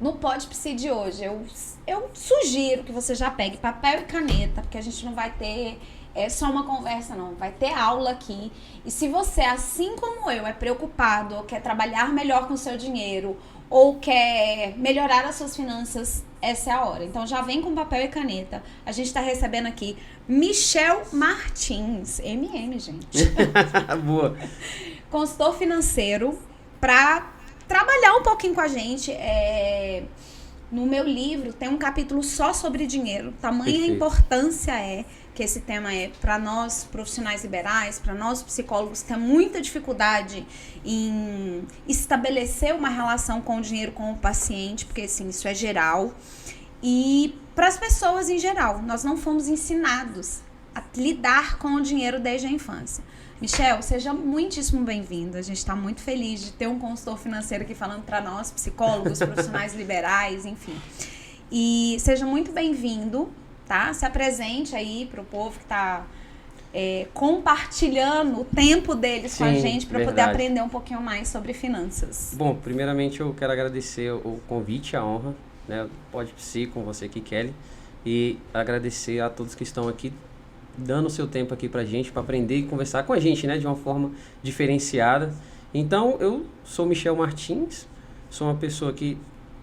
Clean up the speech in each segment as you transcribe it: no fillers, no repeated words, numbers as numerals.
No Pode Psi de hoje, eu sugiro que você já pegue papel e caneta, porque a gente não vai ter só uma conversa, não. Vai ter aula aqui. E se você, assim como eu, é preocupado ou quer trabalhar melhor com o seu dinheiro ou quer melhorar as suas finanças, essa é a hora. Então já vem com papel e caneta. A gente está recebendo aqui Michel Martins, MM, gente. Boa. Consultor financeiro, para trabalhar um pouquinho com a gente. No meu livro tem um capítulo só sobre dinheiro. Tamanha Perfeito. importância que esse tema é para nós profissionais liberais, para nós psicólogos que temos muita dificuldade em estabelecer uma relação com o dinheiro com o paciente, porque assim, isso é geral. E para as pessoas em geral, nós não fomos ensinados a lidar com o dinheiro desde a infância. Michel, seja muitíssimo bem-vindo. A gente está muito feliz de ter um consultor financeiro aqui falando para nós, psicólogos, profissionais liberais, enfim. E seja muito bem-vindo, tá? Se apresente aí para o povo que está compartilhando o tempo deles com a gente para poder aprender um pouquinho mais sobre finanças. Bom, primeiramente eu quero agradecer o convite, a honra, né? Pode Psi com você aqui, Kelly, e agradecer a todos que estão aqui dando o seu tempo aqui pra gente, para aprender e conversar com a gente, né, de uma forma diferenciada. Então, eu sou Michel Martins, sou uma pessoa que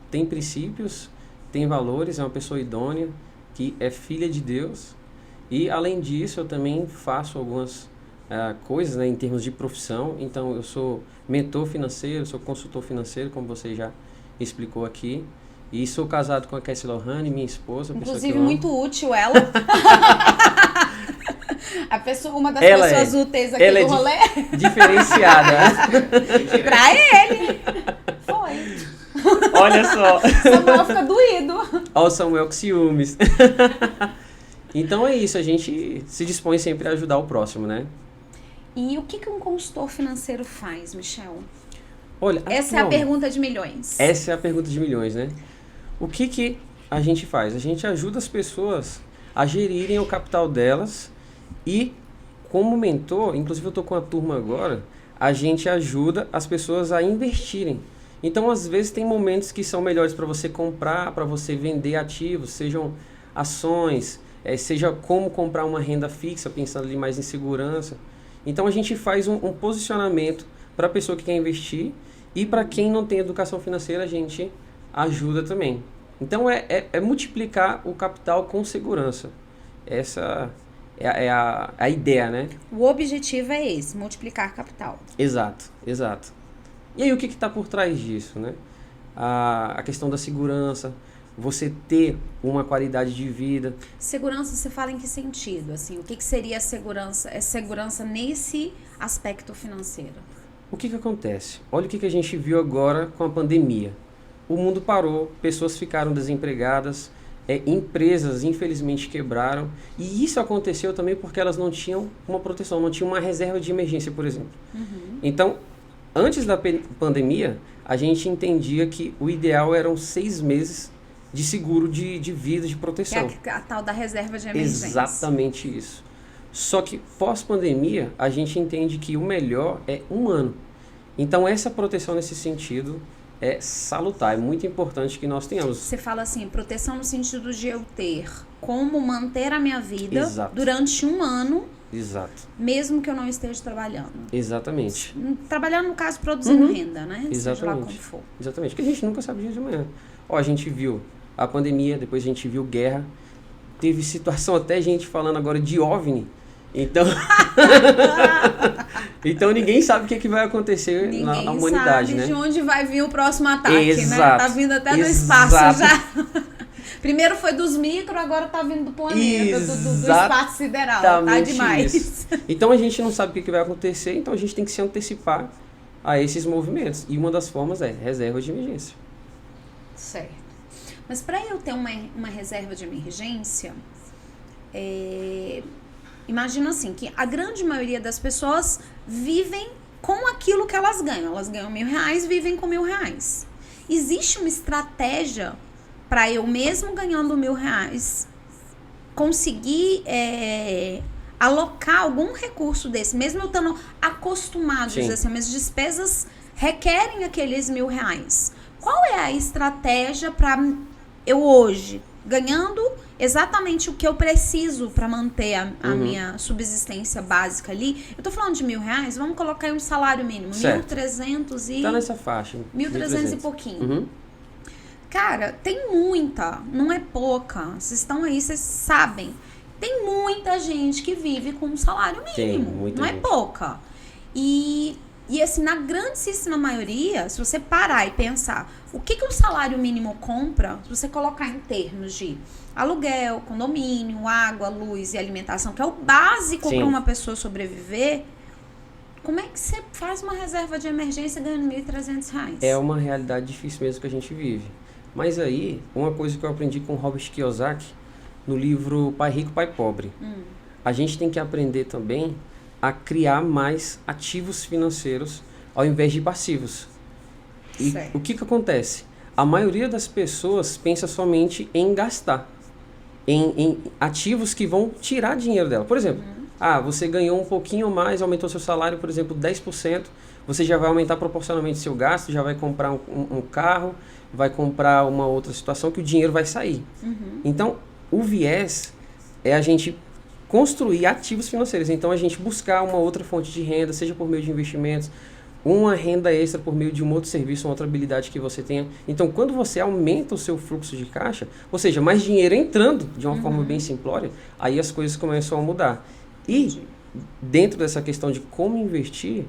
tem princípios, tem valores, é uma pessoa idônea, que é filha de Deus, e além disso, eu também faço algumas coisas, né, em termos de profissão. Então, eu sou mentor financeiro, sou consultor financeiro, como você já explicou aqui, e sou casado com a Cassie Lohane, minha esposa. Inclusive, muito útil ela. Uma das pessoas úteis aqui do rolê. Diferenciada. Pra ele. Foi. Olha só. Samuel fica doído. Olha o Samuel com ciúmes. Então é isso, a gente se dispõe sempre a ajudar o próximo, né? E o que um consultor financeiro faz, Michel? Olha, essa é a pergunta de milhões. Essa é a pergunta de milhões, né? O que a gente faz? A gente ajuda as pessoas a gerirem o capital delas e, como mentor, inclusive eu estou com a turma agora, a gente ajuda as pessoas a investirem. Então, às vezes, tem momentos que são melhores para você comprar, para você vender ativos, sejam ações, seja como comprar uma renda fixa, pensando ali mais em segurança. Então, a gente faz um posicionamento para a pessoa que quer investir e para quem não tem educação financeira, a gente ajuda também. Então, é multiplicar o capital com segurança. Essa é a ideia, né? O objetivo é esse, multiplicar capital. Exato. E aí, o que está por trás disso, né? A questão da segurança, você ter uma qualidade de vida. Segurança, você fala em que sentido? Assim, o que seria a segurança? É segurança nesse aspecto financeiro? O que acontece? Olha o que a gente viu agora com a pandemia. O mundo parou, pessoas ficaram desempregadas, empresas infelizmente quebraram, e isso aconteceu também porque elas não tinham uma proteção, não tinham uma reserva de emergência, por exemplo. Uhum. Então, antes da pandemia, a gente entendia que o ideal eram 6 meses de seguro de vida, de proteção. Que é a tal da reserva de emergência. Exatamente isso. Só que pós-pandemia, a gente entende que o melhor é 1 ano. Então, essa proteção nesse sentido é salutar, é muito importante que nós tenhamos. Você fala assim, proteção no sentido de eu ter como manter a minha vida durante 1 ano. Exato. Mesmo que eu não esteja trabalhando. Exatamente. Trabalhando, no caso, produzindo renda, né? Exatamente. Seja lá como for. Exatamente, porque a gente nunca sabe o dia de amanhã. A gente viu a pandemia, depois a gente viu guerra, teve situação até gente falando agora de OVNI. Então, então ninguém sabe o que vai acontecer na humanidade, né? Ninguém sabe de onde vai vir o próximo ataque, né? Tá vindo até do espaço já. Primeiro foi dos micro, agora tá vindo do planeta, do espaço sideral. Tá demais. Isso. Então a gente não sabe o que vai acontecer, então a gente tem que se antecipar a esses movimentos. E uma das formas é reserva de emergência. Certo. Mas para eu ter uma reserva de emergência, imagina assim, que a grande maioria das pessoas vivem com aquilo que elas ganham. Elas ganham R$1.000, vivem com R$1.000. Existe uma estratégia para eu, mesmo ganhando R$1.000, conseguir alocar algum recurso desse, mesmo eu estando acostumado, dizer assim, minhas despesas requerem aqueles R$1.000. Qual é a estratégia para eu hoje, ganhando exatamente o que eu preciso para manter a minha subsistência básica ali? Eu tô falando de R$1.000, vamos colocar aí um salário mínimo, Certo. 1.300 e... Tá nessa faixa. 1.300 e pouquinho. Uhum. Cara, tem muita, não é pouca. Vocês estão aí, vocês sabem. Tem muita gente que vive com um salário mínimo. Muita não gente. É pouca. E assim, na grandíssima maioria, se você parar e pensar o que o salário mínimo compra, se você colocar em termos de aluguel, condomínio, água, luz e alimentação, que é o básico para uma pessoa sobreviver, como é que você faz uma reserva de emergência ganhando R$1.300? É uma realidade difícil mesmo que a gente vive. Mas aí, uma coisa que eu aprendi com Robert Kiyosaki, no livro Pai Rico, Pai Pobre. A gente tem que aprender também a criar mais ativos financeiros ao invés de passivos. E o que acontece? A maioria das pessoas pensa somente em gastar, em ativos que vão tirar dinheiro dela. Por exemplo, você ganhou um pouquinho mais, aumentou seu salário, por exemplo, 10%, você já vai aumentar proporcionalmente seu gasto, já vai comprar um carro, vai comprar uma outra situação que o dinheiro vai sair. Então, o viés é a gente construir ativos financeiros. Então, a gente buscar uma outra fonte de renda, seja por meio de investimentos, uma renda extra por meio de um outro serviço, uma outra habilidade que você tenha. Então, quando você aumenta o seu fluxo de caixa, ou seja, mais dinheiro entrando de uma forma bem simplória, aí as coisas começam a mudar. E, dentro dessa questão de como investir,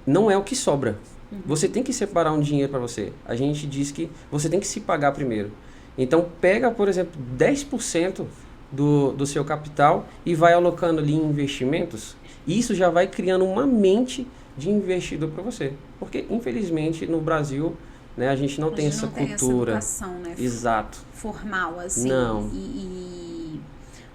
não é o que sobra. Você tem que separar um dinheiro para você. A gente diz que você tem que se pagar primeiro. Então, pega, por exemplo, 10% do seu capital e vai alocando ali em investimentos. E isso já vai criando uma mente de investidor para você. Porque, infelizmente, no Brasil, né, a gente não tem essa cultura. Essa educação, né? Exato. Formal, assim. Não.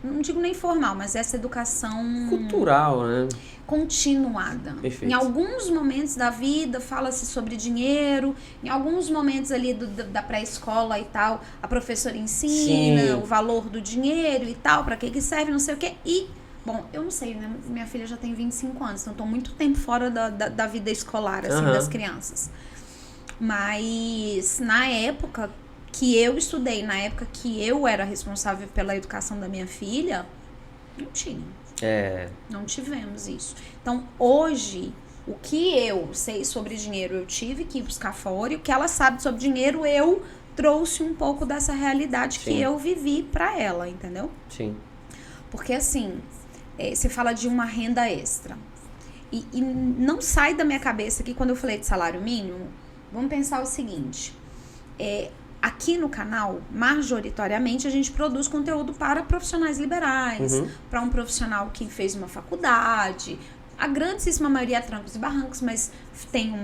Não digo nem formal, mas essa educação... cultural, né? Continuada. Perfeito. Em alguns momentos da vida fala-se sobre dinheiro, em alguns momentos ali da pré-escola e tal, a professora ensina o valor do dinheiro e tal, para que serve, não sei o quê. E, bom, eu não sei, né? Minha filha já tem 25 anos, então estou muito tempo fora da vida escolar, assim, das crianças. Mas na época que eu estudei, na época que eu era responsável pela educação da minha filha, não tinha. Não tivemos isso. Então, hoje, o que eu sei sobre dinheiro, eu tive que ir buscar fora. E o que ela sabe sobre dinheiro, eu trouxe um pouco dessa realidade que eu vivi pra ela, entendeu? Sim. Porque, assim, você fala de uma renda extra. E não sai da minha cabeça que quando eu falei de salário mínimo, vamos pensar o seguinte. Aqui no canal, majoritariamente, a gente produz conteúdo para profissionais liberais, para um profissional que fez uma faculdade. A grandíssima maioria é trancos e barrancos, mas tem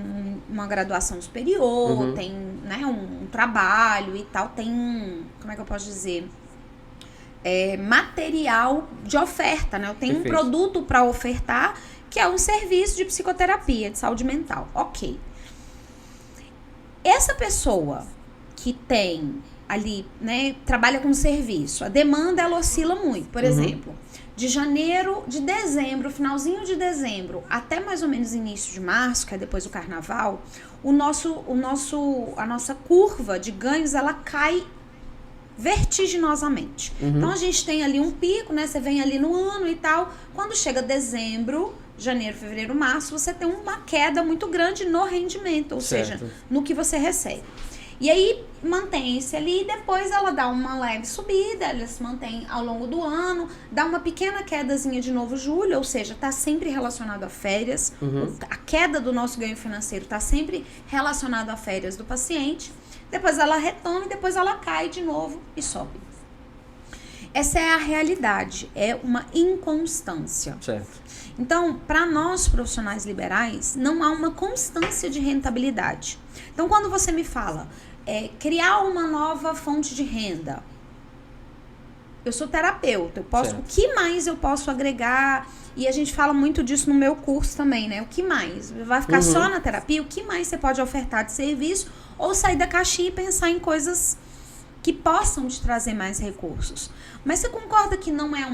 uma graduação superior, tem, né, um trabalho e tal, tem como é que eu posso dizer? Material de oferta, né? Eu tenho um produto para ofertar, que é um serviço de psicoterapia, de saúde mental. Ok. Essa pessoa que tem ali, né, trabalha com serviço, a demanda ela oscila muito. Por exemplo, de dezembro, finalzinho de dezembro, até mais ou menos início de março, que é depois do carnaval, a nossa curva de ganhos, ela cai vertiginosamente. Então a gente tem ali um pico, né? Você vem ali no ano e tal. Quando chega dezembro, janeiro, fevereiro, março, você tem uma queda muito grande no rendimento, ou seja, no que você recebe. E aí mantém-se ali e depois ela dá uma leve subida, ela se mantém ao longo do ano, dá uma pequena quedazinha de novo julho, ou seja, está sempre relacionado a férias. A queda do nosso ganho financeiro está sempre relacionado a férias do paciente. Depois ela retoma e depois ela cai de novo e sobe. Essa é a realidade, é uma inconstância. Certo. Então, para nós profissionais liberais, não há uma constância de rentabilidade. Então, quando você me fala criar uma nova fonte de renda, eu sou terapeuta, o que mais eu posso agregar? E a gente fala muito disso no meu curso também, né? O que mais? Vai ficar só na terapia? O que mais você pode ofertar de serviço? Ou sair da caixinha e pensar em coisas que possam te trazer mais recursos. Mas você concorda que não é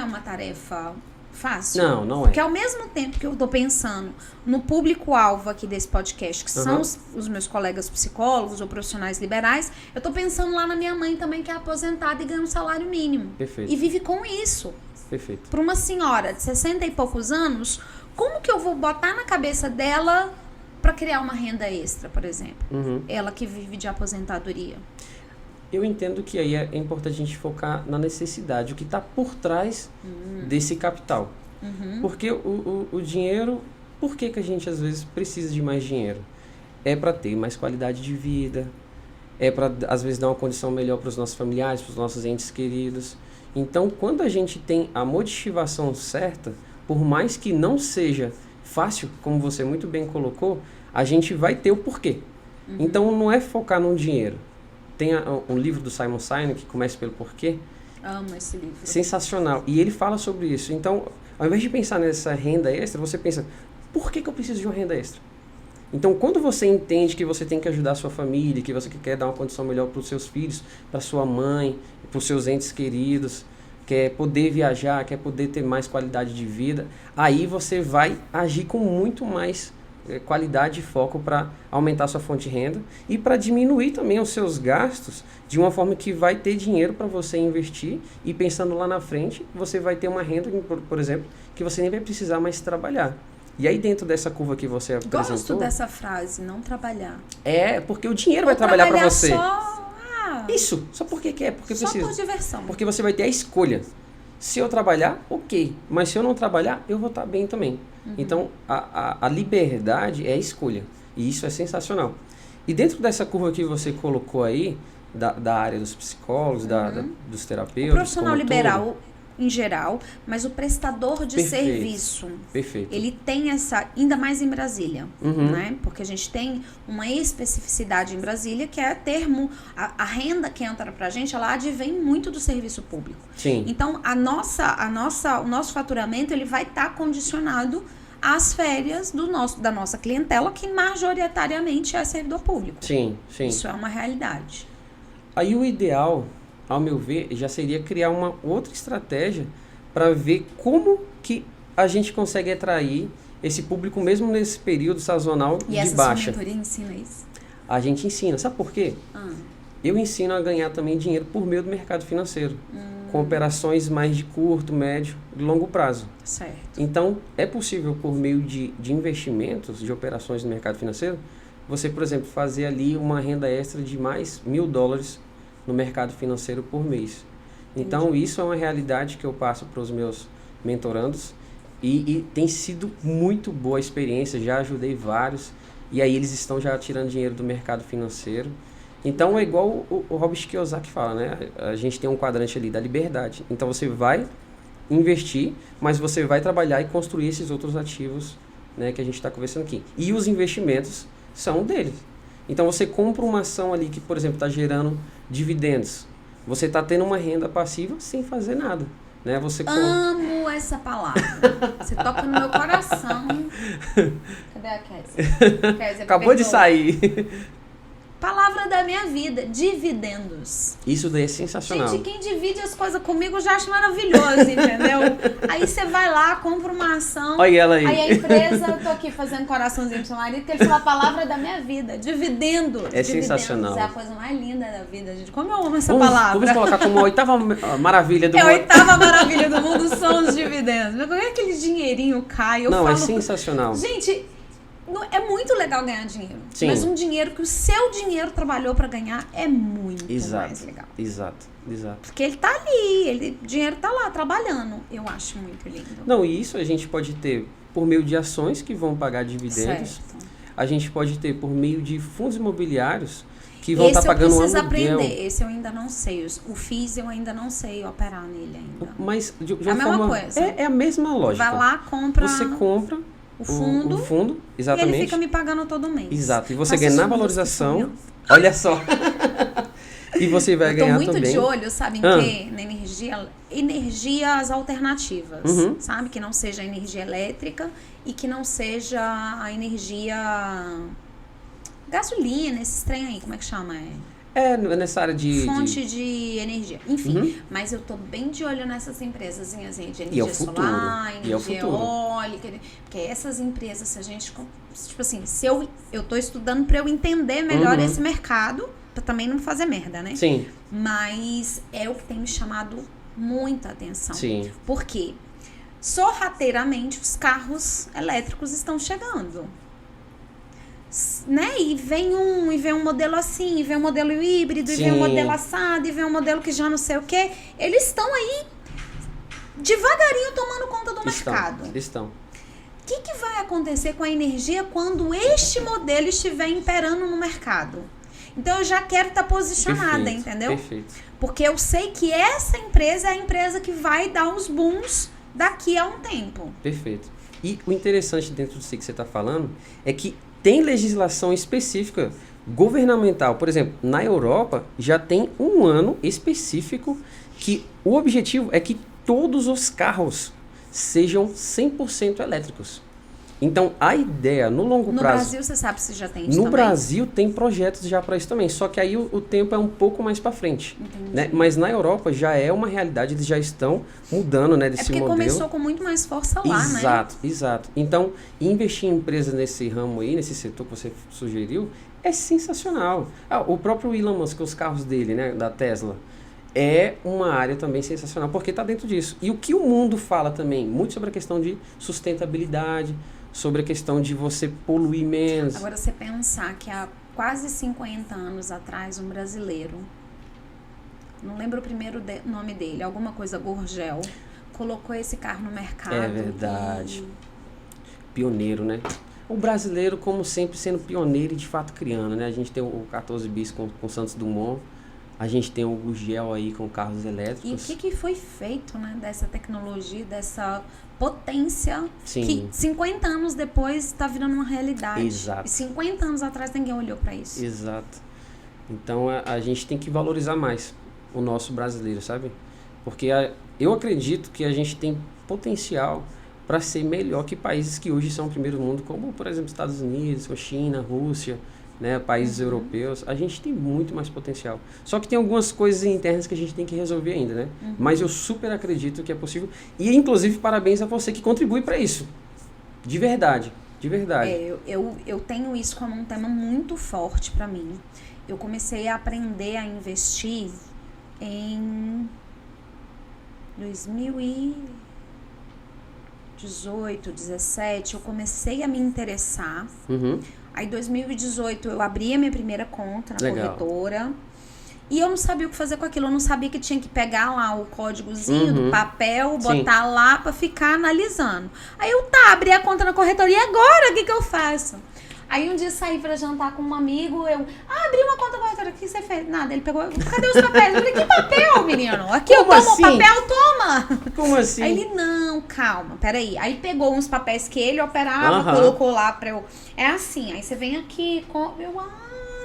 uma tarefa fácil? Não, não é. Porque ao mesmo tempo que eu tô pensando no público-alvo aqui desse podcast, que são os meus colegas psicólogos ou profissionais liberais, eu tô pensando lá na minha mãe também, que é aposentada e ganha um salário mínimo. Perfeito. E vive com isso. Perfeito. Para uma senhora de 60 e poucos anos, como que eu vou botar na cabeça dela para criar uma renda extra, por exemplo? Ela que vive de aposentadoria. Eu entendo que aí é importante a gente focar na necessidade, o que está por trás desse capital. Porque o dinheiro, por que a gente às vezes precisa de mais dinheiro? É para ter mais qualidade de vida, é para às vezes dar uma condição melhor para os nossos familiares, para os nossos entes queridos. Então, quando a gente tem a motivação certa, por mais que não seja fácil, como você muito bem colocou, a gente vai ter o porquê. Então, não é focar no dinheiro. Tem um livro do Simon Sinek, que começa pelo porquê. Amo esse livro. Sensacional. E ele fala sobre isso. Então, ao invés de pensar nessa renda extra, você pensa, por que eu preciso de uma renda extra? Então, quando você entende que você tem que ajudar a sua família, que você quer dar uma condição melhor para os seus filhos, para sua mãe, para os seus entes queridos, quer poder viajar, quer poder ter mais qualidade de vida, aí você vai agir com muito mais qualidade e foco para aumentar sua fonte de renda e para diminuir também os seus gastos de uma forma que vai ter dinheiro para você investir e pensando lá na frente, você vai ter uma renda, por exemplo, que você nem vai precisar mais trabalhar. E aí dentro dessa curva que você apresentou... Gosto dessa frase, não trabalhar. É, porque o dinheiro vai trabalhar para você. Só... Isso, só porque quer, porque só precisa. por diversão. Porque você vai ter a escolha. Se eu trabalhar, ok. Mas se eu não trabalhar, eu vou estar bem também. Então, a liberdade é a escolha. E isso é sensacional. E dentro dessa curva que você colocou aí, da área dos psicólogos, dos terapeutas... O profissional liberal, em geral, mas o prestador de serviço. Perfeito. Ele tem essa, ainda mais em Brasília, né? Porque a gente tem uma especificidade em Brasília, que é termo, a renda que entra pra gente, ela advém muito do serviço público. Sim. Então, o nosso faturamento, ele vai estar condicionado às férias da nossa clientela, que majoritariamente é servidor público. Sim, sim. Isso é uma realidade. Aí o ideal, ao meu ver, já seria criar uma outra estratégia para ver como que a gente consegue atrair esse público mesmo nesse período sazonal de baixa. E essa mentoria ensina isso? A gente ensina. Sabe por quê? Eu ensino a ganhar também dinheiro por meio do mercado financeiro, com operações mais de curto, médio e longo prazo. Certo. Então, é possível por meio de investimentos, de operações no mercado financeiro, você, por exemplo, fazer ali uma renda extra de mais $1.000 no mercado financeiro por mês. Então, isso é uma realidade que eu passo para os meus mentorandos e tem sido muito boa a experiência, já ajudei vários, e aí eles estão já tirando dinheiro do mercado financeiro. Então, é igual o Robert Kiyosaki fala, né? A gente tem um quadrante ali da liberdade. Então, você vai investir, mas você vai trabalhar e construir esses outros ativos, né, que a gente está conversando aqui. E os investimentos são um deles. Então, você compra uma ação ali que, por exemplo, está gerando dividendos. Você está tendo uma renda passiva sem fazer nada. Né? Você Amo essa palavra. Você toca no meu coração. Cadê a Kézia? Acabou de sair. Palavra da minha vida, dividendos. Isso daí é sensacional. Gente, quem divide as coisas comigo já acho maravilhoso, entendeu? Aí você vai lá, compra uma ação. Olha ela aí. Aí a empresa, eu tô aqui fazendo coraçãozinho pro seu marido, que ele falou a palavra da minha vida, dividendos. É sensacional. É a coisa mais linda da vida, gente. Como eu amo essa palavra. Vamos colocar como a oitava maravilha do mundo. É a oitava maravilha do mundo, são os dividendos. Como é que aquele dinheirinho cai? É sensacional. Gente... É muito legal ganhar dinheiro. Sim. Mas um dinheiro que o seu dinheiro trabalhou para ganhar é muito mais legal. Exato. Porque ele tá ali, o dinheiro tá lá trabalhando. Eu acho muito lindo. Não, e isso a gente pode ter por meio de ações que vão pagar dividendos. Certo. A gente pode ter por meio de fundos imobiliários que vão estar pagando um aluguel. Esse eu preciso aprender, esse eu ainda não sei. O FIIs eu ainda não sei operar nele ainda. Mas de uma é a mesma forma, coisa. É a mesma lógica. Vai lá, compra... Você compra o fundo, exatamente. E ele fica me pagando todo mês. Exato. E você ganha na valorização. Olha só. E você vai ganhar também. Eu tô muito de olho, sabe em quê? Na energia. Energias alternativas. Sabe? Que não seja a energia elétrica e que não seja a energia... gasolina, esses trem aí. Como é que chama? nessa área fonte de energia. Enfim, mas eu tô bem de olho nessas empresas de energia solar, energia eólica, porque essas empresas, se a gente, tipo assim, se eu tô estudando para eu entender melhor esse mercado, pra também não fazer merda, né? Sim. Mas é o que tem me chamado muita atenção. Sim. Por quê? Sorrateiramente os carros elétricos estão chegando. Né? E vem um modelo assim, e vem um modelo híbrido, e vem um modelo assado, e vem um modelo que já não sei o quê. Eles estão aí devagarinho tomando conta do mercado. Estão. O que vai acontecer com a energia quando este modelo estiver imperando no mercado? Então eu já quero estar posicionada, entendeu? Perfeito. Porque eu sei que essa empresa é a empresa que vai dar os booms daqui a um tempo. Perfeito. E o interessante dentro disso que você está falando é que tem legislação específica governamental. Por exemplo, na Europa já tem um ano específico que o objetivo é que todos os carros sejam 100% elétricos. Então, a ideia no longo prazo... No Brasil, você sabe se já tem isso no também? Brasil tem projetos já para isso também, só que aí o tempo é um pouco mais para frente. Né? Mas na Europa já é uma realidade, eles já estão mudando, né, desse modelo. É porque começou com muito mais força lá, né? Exato. Então, investir em empresas nesse ramo aí, nesse setor que você sugeriu, é sensacional. O próprio Elon Musk, os carros dele, né, da Tesla, é uma área também sensacional, porque está dentro disso. E o que o mundo fala também, muito sobre a questão de sustentabilidade, sobre a questão de você poluir menos. Agora, você pensar que há quase 50 anos atrás, um brasileiro, não lembro o primeiro nome dele, alguma coisa Gurgel, colocou esse carro no mercado. É verdade. Pioneiro, né? O brasileiro, como sempre, sendo pioneiro e de fato criando, né? A gente tem o 14 bis com Santos Dumont, a gente tem o Gurgel aí com carros elétricos. E o que foi feito, né, dessa tecnologia, dessa potência, Sim. que 50 anos depois está virando uma realidade. Exato. E 50 anos atrás ninguém olhou para isso. Exato. Então a gente tem que valorizar mais o nosso brasileiro, sabe? Porque eu acredito que a gente tem potencial para ser melhor que países que hoje são primeiro mundo, como, por exemplo, Estados Unidos, China, Rússia, né, países europeus. A gente tem muito mais potencial. Só que tem algumas coisas internas que a gente tem que resolver ainda, né? Mas eu super acredito que é possível. E, inclusive, parabéns a você que contribui para isso. De verdade. De verdade. Eu tenho isso como um tema muito forte para mim. Eu comecei a aprender a investir em 2018, 2017. Eu comecei a me interessar. Aí, em 2018, eu abri a minha primeira conta na corretora. E eu não sabia o que fazer com aquilo. Eu não sabia que tinha que pegar lá o códigozinho do papel, botar lá pra ficar analisando. Aí eu abri a conta na corretora. E agora, o que eu faço? Aí um dia saí pra jantar com um amigo, abri uma conta corretora, o que você fez? Nada, ele pegou, cadê os papéis? Eu falei, que papel, menino? Aqui eu tomo o papel, toma! Como assim? Aí ele, não, calma, peraí. Aí pegou uns papéis que ele operava, colocou lá pra eu... É assim, aí você vem aqui,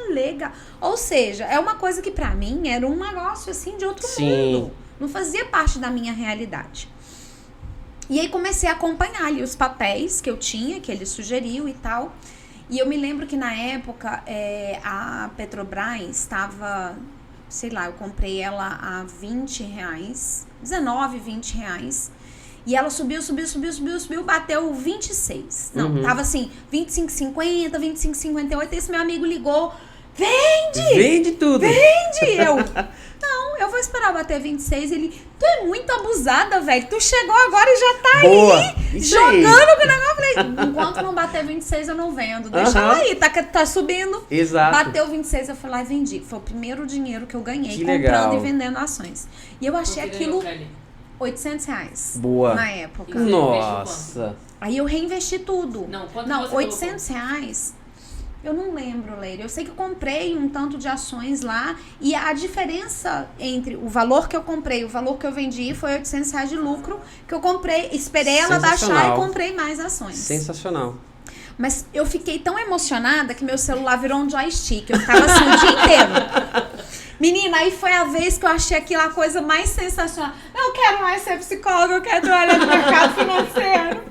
legal. Ou seja, é uma coisa que pra mim era um negócio assim de outro mundo. Não fazia parte da minha realidade. E aí comecei a acompanhar ali os papéis que eu tinha, que ele sugeriu e tal. E eu me lembro que na época a Petrobras estava, sei lá, eu comprei ela a R$20, 19, R$20. E ela subiu, bateu 26. Não, tava assim, 25,50, 25,58. Esse meu amigo ligou, vende tudo. Vende! Não, eu vou esperar bater 26. Ele, tu é muito abusada, velho. Tu chegou agora e já tá aí, jogando com o negócio. Eu falei, enquanto não bater 26, eu não vendo. Deixa ela aí, tá subindo. Exato. Bateu 26, eu fui lá e vendi. Foi o primeiro dinheiro que eu ganhei comprando legal. E vendendo ações. E eu achei aquilo R$800. Boa. Na época. Nossa. Aí eu reinvesti tudo. Não, R$800. Eu não lembro, Leire. Eu sei que eu comprei um tanto de ações lá e a diferença entre o valor que eu comprei e o valor que eu vendi foi R$800 de lucro que eu comprei, esperei ela baixar e comprei mais ações. Sensacional. Mas eu fiquei tão emocionada que meu celular virou um joystick. Eu ficava assim o dia inteiro. Menina, aí foi a vez que eu achei aquilo a coisa mais sensacional. Não quero mais ser psicóloga, eu quero trabalhar no mercado financeiro.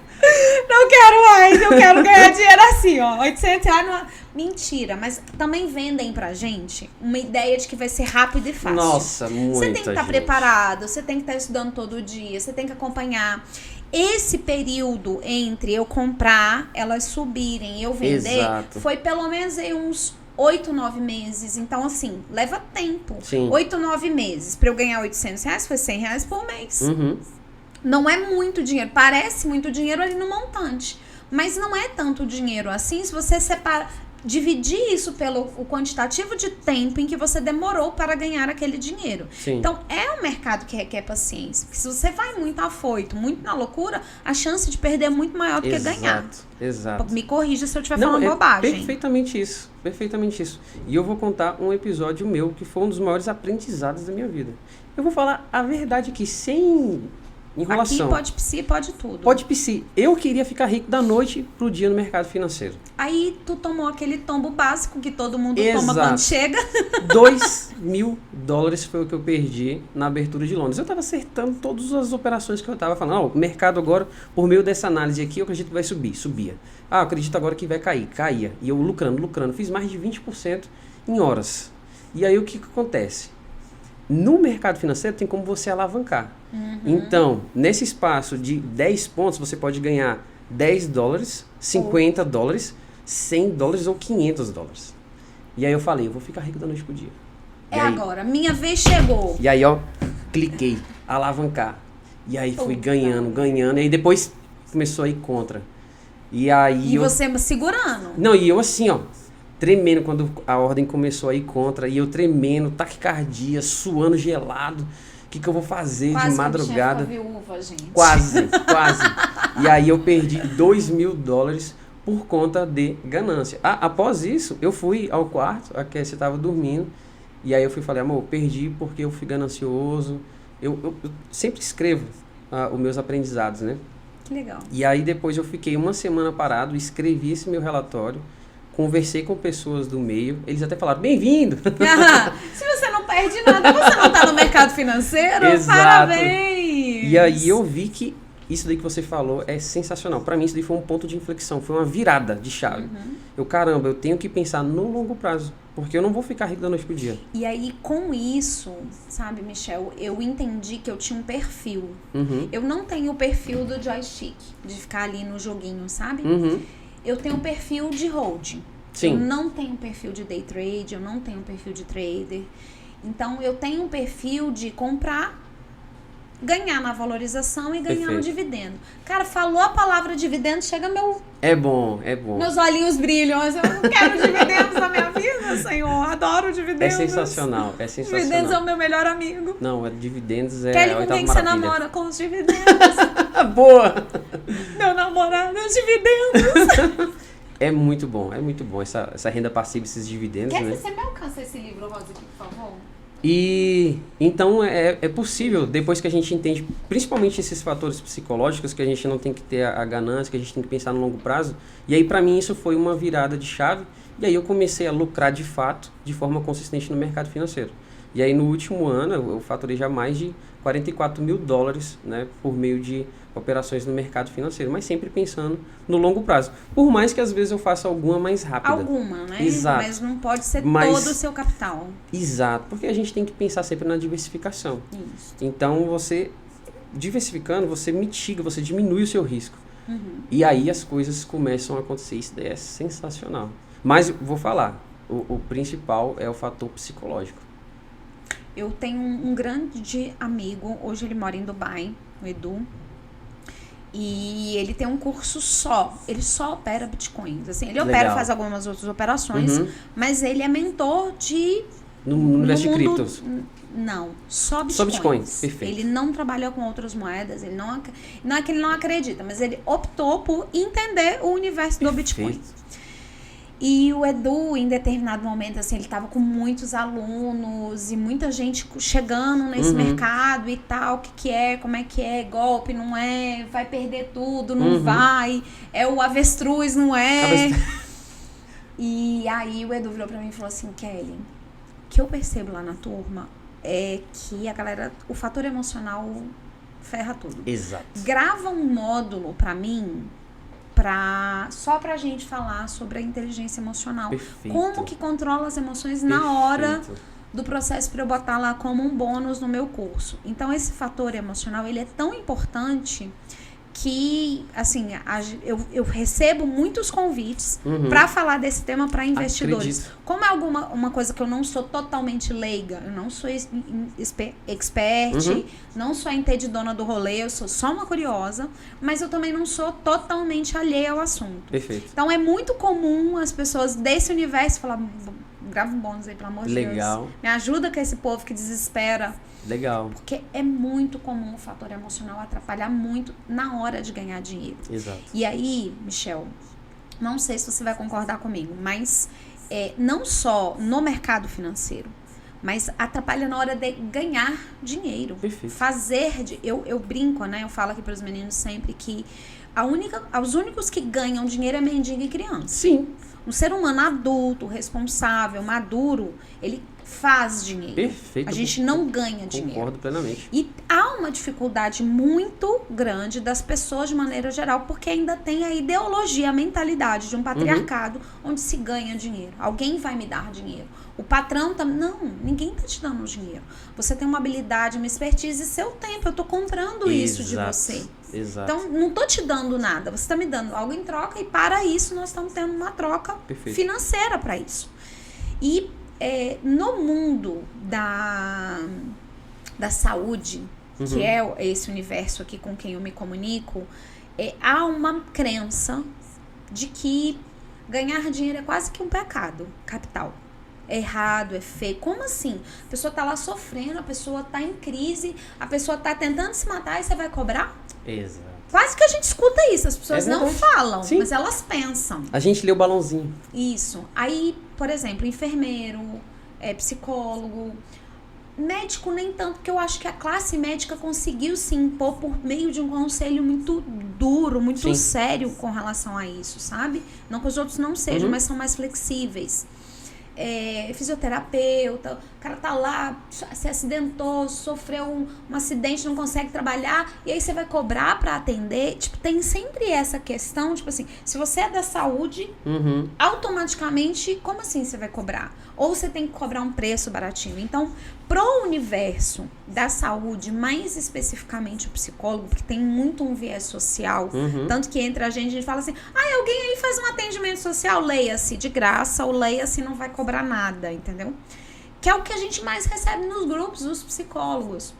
Não quero mais. eu quero ganhar dinheiro assim, ó. R$ 800 numa... Mentira, mas também vendem pra gente uma ideia de que vai ser rápido e fácil. Nossa, muita Você tem que estar gente. preparado, você tem que estar estudando todo dia, você tem que acompanhar. Esse período entre eu comprar, elas subirem e eu vender, Exato. foi pelo menos aí uns 8, 9 meses. Então, assim, leva tempo. Sim. 8, 9 meses. Pra eu ganhar R$ 800, foi R$ 100 por mês. Uhum. Não é muito dinheiro. Parece muito dinheiro ali no montante. Mas não é tanto dinheiro assim se você separa... Dividir isso pelo o quantitativo de tempo em que você demorou para ganhar aquele dinheiro. Sim. Então, é um mercado que requer paciência. Porque se você vai muito afoito, muito na loucura, a chance de perder é muito maior do que ganhar. Exato. Me corrija se eu estiver Não, falando bobagem. Perfeitamente isso. Perfeitamente isso. E eu vou contar um episódio meu que foi um dos maiores aprendizados da minha vida. Eu vou falar a verdade aqui, sem enrolação. Aqui pode psi, pode tudo. Pode psi. Eu queria ficar rico da noite pro dia no mercado financeiro. Aí tu tomou aquele tombo básico que todo mundo Exato. toma quando chega. $2.000 foi o que eu perdi na abertura de Londres. Eu estava acertando todas as operações que eu estava falando. O mercado agora, por meio dessa análise aqui, eu acredito que vai subir. Subia. Eu acredito agora que vai cair. Caía. E eu lucrando. Fiz mais de 20% em horas. E aí o que acontece? No mercado financeiro tem como você alavancar. Então, nesse espaço de 10 pontos, você pode ganhar $10, $50, $100 ou $500. E aí eu falei, eu vou ficar rico da noite pro dia. É agora, minha vez chegou. E aí, ó, cliquei, alavancar. E aí fui ganhando. E aí depois começou a ir contra. E aí você segurando. Não, e eu assim, ó, tremendo quando a ordem começou a ir contra. E eu tremendo, taquicardia, suando gelado. O que eu vou fazer quase de madrugada? Que viúva, gente. Quase. E aí eu perdi $2.000 por conta de ganância. Após isso, eu fui ao quarto, a Cassie estava dormindo, e aí eu fui e falei, amor, perdi porque eu fui ganancioso. Eu sempre escrevo os meus aprendizados, né? Que legal. E aí depois eu fiquei uma semana parado, escrevi esse meu relatório, conversei com pessoas do meio, eles até falaram, bem-vindo! Se você não perde nada, você não está no mercado financeiro? Exato. Parabéns! E aí eu vi que isso daí que você falou é sensacional. Para mim isso daí foi um ponto de inflexão, foi uma virada de chave. Eu tenho que pensar no longo prazo, porque eu não vou ficar rico da noite pro dia. E aí com isso, sabe, Michel, eu entendi que eu tinha um perfil. Eu não tenho o perfil do joystick, de ficar ali no joguinho, sabe? Eu tenho um perfil de hold. Sim. Eu não tenho um perfil de day trade, eu não tenho um perfil de trader. Então, eu tenho um perfil de comprar, ganhar na valorização e ganhar no dividendo. Cara, falou a palavra dividendo, chega meu... É bom. Meus olhinhos brilham. Eu não quero dividendos na minha vida, Senhor. Adoro dividendos. É sensacional. Dividendos é o meu melhor amigo. Não, dividendos é Kelly, a com oitava quem que você maravilha. namora? Com os dividendos. Boa! Meu namorado, os dividendos. É muito bom. Essa renda passiva, esses dividendos, Quer né? que você me alcança esse livro, Rosa, aqui, por favor? E então é possível, depois que a gente entende principalmente esses fatores psicológicos, que a gente não tem que ter a ganância, que a gente tem que pensar no longo prazo. E aí pra mim isso foi uma virada de chave. E aí eu comecei a lucrar de fato, de forma consistente no mercado financeiro. E aí no último ano eu faturei já mais de $44.000, né, por meio de operações no mercado financeiro, mas sempre pensando no longo prazo. Por mais que às vezes eu faça alguma mais rápida. Alguma, né? Exato. Mas não pode ser todo o seu capital. Exato, porque a gente tem que pensar sempre na diversificação. Isso. Então você, diversificando, você mitiga, você diminui o seu risco. E aí as coisas começam a acontecer. Isso daí é sensacional. Mas vou falar, o principal é o fator psicológico. Eu tenho um grande amigo, hoje ele mora em Dubai, o Edu, e ele tem um curso ele só opera bitcoins, assim, ele opera, faz algumas outras operações, mas ele é mentor de... No universo de mundo, criptos? Não, só bitcoins. Só bitcoins, perfeito. Ele não trabalha com outras moedas, ele não é que ele não acredita, mas ele optou por entender o universo do Bitcoin. E o Edu, em determinado momento, assim, ele tava com muitos alunos e muita gente chegando nesse mercado e tal, o que é, como é que é, golpe, não é, vai perder tudo, não vai, é o avestruz, não é. E aí o Edu virou pra mim e falou assim, Kelly, o que eu percebo lá na turma é que a galera, o fator emocional ferra tudo. Exato. Grava um módulo pra mim só pra gente falar sobre a inteligência emocional. Perfeito. Como que controla as emoções na hora do processo para eu botar lá como um bônus no meu curso. Então, esse fator emocional, ele é tão importante que, assim, eu recebo muitos convites para falar desse tema para investidores. Acredito. Como é uma coisa que eu não sou totalmente leiga, eu não sou expert, não sou a entendidona do rolê, eu sou só uma curiosa, mas eu também não sou totalmente alheia ao assunto. Perfeito. Então, é muito comum as pessoas desse universo falar, grava um bônus aí, pelo amor de Deus. Legal. Me ajuda com esse povo que desespera. Legal. Porque é muito comum o fator emocional atrapalhar muito na hora de ganhar dinheiro. Exato. E aí, Michel, não sei se você vai concordar comigo, mas não só no mercado financeiro, mas atrapalha na hora de ganhar dinheiro. Perfeito. Eu brinco, né? Eu falo aqui para os meninos sempre que os únicos que ganham dinheiro é mendigo e criança. Sim. Um ser humano adulto, responsável, maduro, ele faz dinheiro. Perfeito. A gente não ganha dinheiro. Concordo plenamente. E há uma dificuldade muito grande das pessoas de maneira geral, porque ainda tem a ideologia, a mentalidade de um patriarcado onde se ganha dinheiro. Alguém vai me dar dinheiro. O patrão também. Não, ninguém tá te dando dinheiro. Você tem uma habilidade, uma expertise e seu tempo. Eu tô comprando isso de você. Exato. Então, não tô te dando nada. Você tá me dando algo em troca e para isso nós estamos tendo uma troca financeira para isso. E no mundo da saúde, que é esse universo aqui com quem eu me comunico, há uma crença de que ganhar dinheiro é quase que um pecado capital. É errado, é feio. Como assim? A pessoa tá lá sofrendo, a pessoa tá em crise, a pessoa tá tentando se matar e você vai cobrar? Exato. Quase que a gente escuta isso, as pessoas não falam, mas elas pensam. A gente lê o balãozinho. Isso. Aí, por exemplo, enfermeiro, psicólogo, médico nem tanto, porque eu acho que a classe médica conseguiu se impor por meio de um conselho muito duro, muito sério com relação a isso, sabe? Não que os outros não sejam, mas são mais flexíveis. Fisioterapeuta, o cara tá lá, se acidentou, sofreu um acidente, não consegue trabalhar, e aí você vai cobrar pra atender. Tipo, tem sempre essa questão, tipo assim, se você é da saúde, automaticamente, como assim você vai cobrar? Ou você tem que cobrar um preço baratinho. Então, pro universo da saúde, mais especificamente o psicólogo, porque tem muito um viés social, tanto que entre a gente fala assim, alguém aí faz um atendimento social, leia-se de graça, ou leia-se não vai cobrar nada, entendeu? Que é o que a gente mais recebe nos grupos dos psicólogos.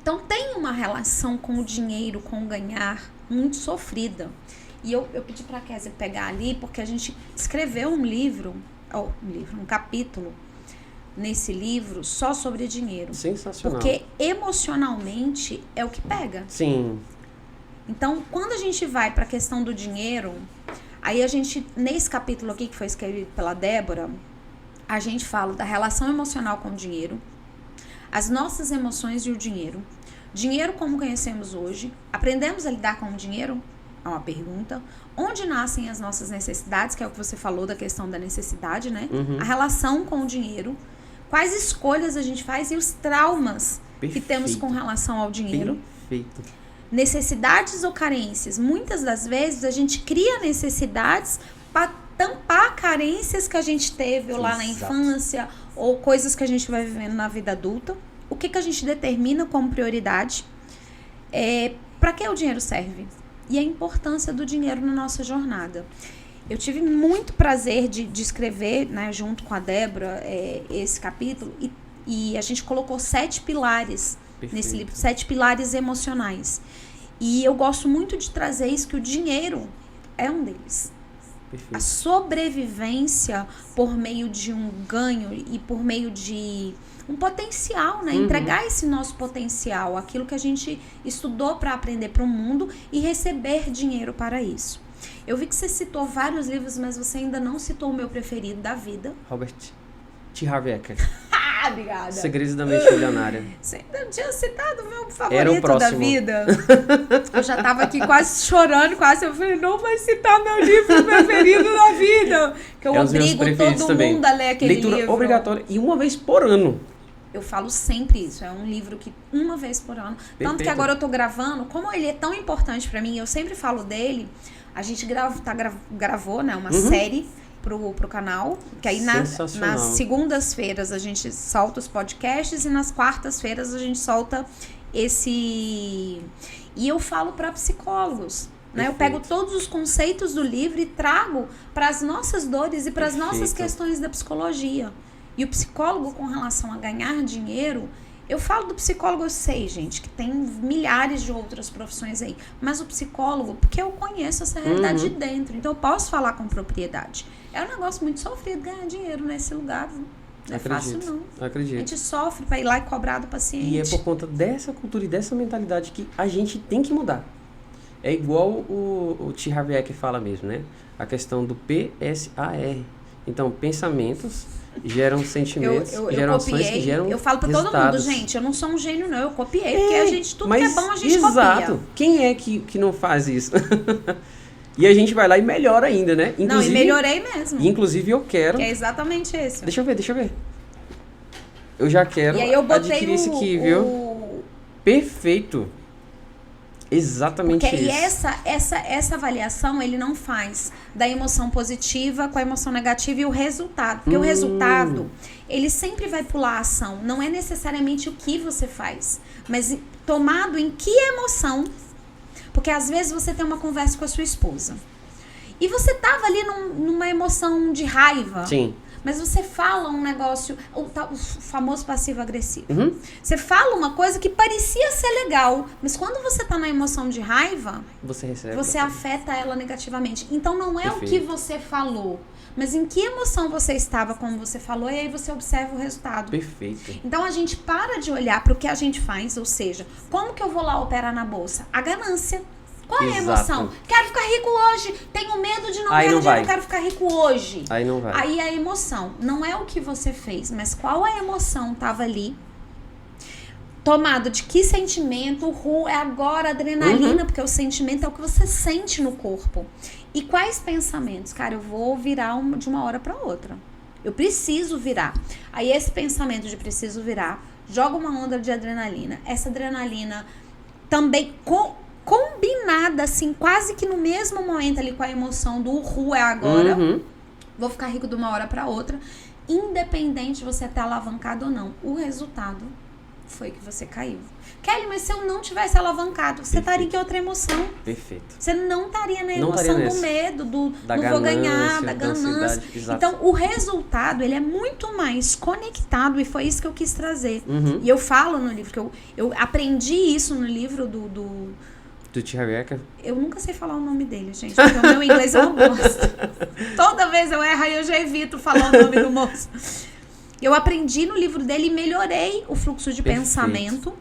Então, tem uma relação com o dinheiro, com o ganhar, muito sofrida. E eu pedi pra Kézia pegar ali, porque a gente escreveu um capítulo nesse livro só sobre dinheiro. Sensacional. Porque emocionalmente é o que pega. Sim. Então, quando a gente vai para a questão do dinheiro, aí a gente, nesse capítulo aqui que foi escrito pela Débora, a gente fala da relação emocional com o dinheiro, as nossas emoções e o dinheiro. Dinheiro como conhecemos hoje. Aprendemos a lidar com o dinheiro? É uma pergunta. Onde nascem as nossas necessidades, que é o que você falou da questão da necessidade, né? A relação com o dinheiro. Quais escolhas a gente faz e os traumas que temos com relação ao dinheiro. Perfeito. Necessidades ou carências. Muitas das vezes a gente cria necessidades para tampar carências que a gente teve ou lá na infância ou coisas que a gente vai vivendo na vida adulta. O que a gente determina como prioridade? Para que o dinheiro serve? E a importância do dinheiro na nossa jornada. Eu tive muito prazer de escrever, né, junto com a Débora, esse capítulo, e a gente colocou 7 pilares nesse livro, 7 pilares emocionais. E eu gosto muito de trazer isso, que o dinheiro é um deles. Perfeito. A sobrevivência por meio de um ganho e por meio de um potencial, né? Entregar esse nosso potencial, aquilo que a gente estudou para aprender para o mundo e receber dinheiro para isso. Eu vi que você citou vários livros, mas você ainda não citou o meu preferido da vida. Robert T. Harv Eker. Obrigada. Segredos da Mente Milionária. Você ainda não tinha citado o meu Era o favorito próximo. da vida. Eu já tava aqui quase chorando, eu falei, não vai citar meu livro preferido da vida. Que eu obrigo todo mundo a ler aquele livro. Leitura obrigatória e uma vez por ano. Eu falo sempre isso, é um livro que uma vez por ano. Tanto que agora eu tô gravando, como ele é tão importante pra mim, eu sempre falo dele, A gente gravou, né, uma série pro canal, que aí nas segundas-feiras a gente solta os podcasts e nas quartas-feiras a gente solta esse... E eu falo para psicólogos, né? Eu pego todos os conceitos do livro e trago para as nossas dores e para as nossas questões da psicologia. E o psicólogo, com relação a ganhar dinheiro, eu falo do psicólogo, eu sei, gente, que tem milhares de outras profissões aí, mas o psicólogo, porque eu conheço essa realidade de dentro, então eu posso falar com propriedade. É um negócio muito sofrido ganhar dinheiro nesse lugar, viu? Não é fácil, não. Acredito. A gente sofre para ir lá e cobrar do paciente. E é por conta dessa cultura e dessa mentalidade que a gente tem que mudar. É igual o T. Harv Eker fala mesmo, né? A questão do PSAR. Então, pensamentos geram sentimentos, geram ações que geram eu falo pra resultados. todo mundo, gente, eu não sou um gênio não, eu copiei, porque a gente, tudo que é bom a gente exato. copia. Quem é que não faz isso? E a gente vai lá e melhora ainda, né? Inclusive, não, e melhorei mesmo. Inclusive eu quero... Que é exatamente isso. Deixa eu ver. Eu já quero e aí eu botei adquirir esse aqui, viu? Perfeito. Exatamente porque isso. Porque essa avaliação ele não faz da emoção positiva com a emoção negativa e o resultado. Porque o resultado, ele sempre vai pular a ação. Não é necessariamente o que você faz, mas tomado em que emoção. Porque às vezes você tem uma conversa com a sua esposa e você tava ali numa emoção de raiva. Sim. Mas você fala um negócio, o famoso passivo-agressivo. Você fala uma coisa que parecia ser legal, mas quando você tá na emoção de raiva, você afeta ela negativamente. Então não é o que você falou, mas em que emoção você estava quando você falou, e aí você observa o resultado. Perfeito. Então a gente para de olhar para o que a gente faz, ou seja, como que eu vou lá operar na bolsa? A ganância. Qual é a emoção? Quero ficar rico hoje. Tenho medo de não ganhar dinheiro, quero ficar rico hoje. Aí não vai. Aí a emoção. Não é o que você fez, mas qual a emoção estava ali? Tomado de que sentimento? É agora adrenalina, porque o sentimento é o que você sente no corpo. E quais pensamentos? Cara, eu vou virar de uma hora para outra. Eu preciso virar. Aí esse pensamento de preciso virar, joga uma onda de adrenalina. Essa adrenalina também combinada, assim, quase que no mesmo momento ali com a emoção do é agora. Vou ficar rico de uma hora para outra. Independente de você estar alavancado ou não. O resultado foi que você caiu. Kelly, mas se eu não tivesse alavancado, você estaria em outra emoção. Perfeito. Você não estaria na emoção do medo, do não vou ganhar, da ganância. Então, o resultado, ele é muito mais conectado, e foi isso que eu quis trazer. E eu falo no livro, que eu aprendi isso no livro do T. Harv Eker. Eu nunca sei falar o nome dele, gente, porque o meu inglês eu não gosto. Toda vez eu erro e eu já evito falar o nome do moço. Eu aprendi no livro dele e melhorei o fluxo de pensamento,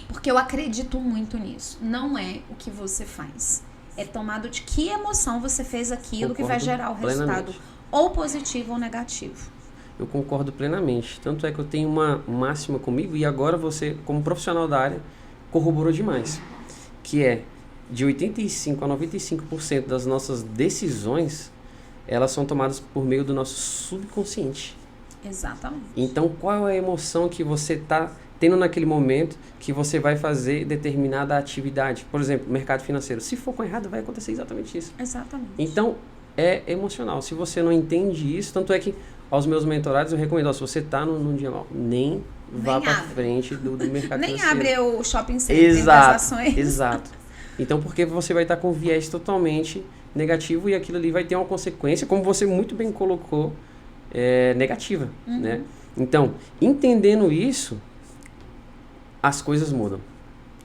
porque eu acredito muito nisso. Não é o que você faz. É tomado de que emoção você fez aquilo que vai gerar o resultado, ou positivo ou negativo. Eu concordo plenamente. Tanto é que eu tenho uma máxima comigo, e agora você, como profissional da área, corroborou demais. Que é de 85% a 95% das nossas decisões, elas são tomadas por meio do nosso subconsciente. Exatamente. Então, qual é a emoção que você está tendo naquele momento que você vai fazer determinada atividade? Por exemplo, mercado financeiro. Se for com errado, vai acontecer exatamente isso. Exatamente. Então, é emocional. Se você não entende isso, tanto é que aos meus mentorados eu recomendo, se você está num dia mal, nem vá para frente do mercado nem financeiro. Nem abre o shopping center das ações. Exato. Então, porque você vai estar com viés totalmente negativo, e aquilo ali vai ter uma consequência, como você muito bem colocou, negativa, né? Então, entendendo isso, as coisas mudam.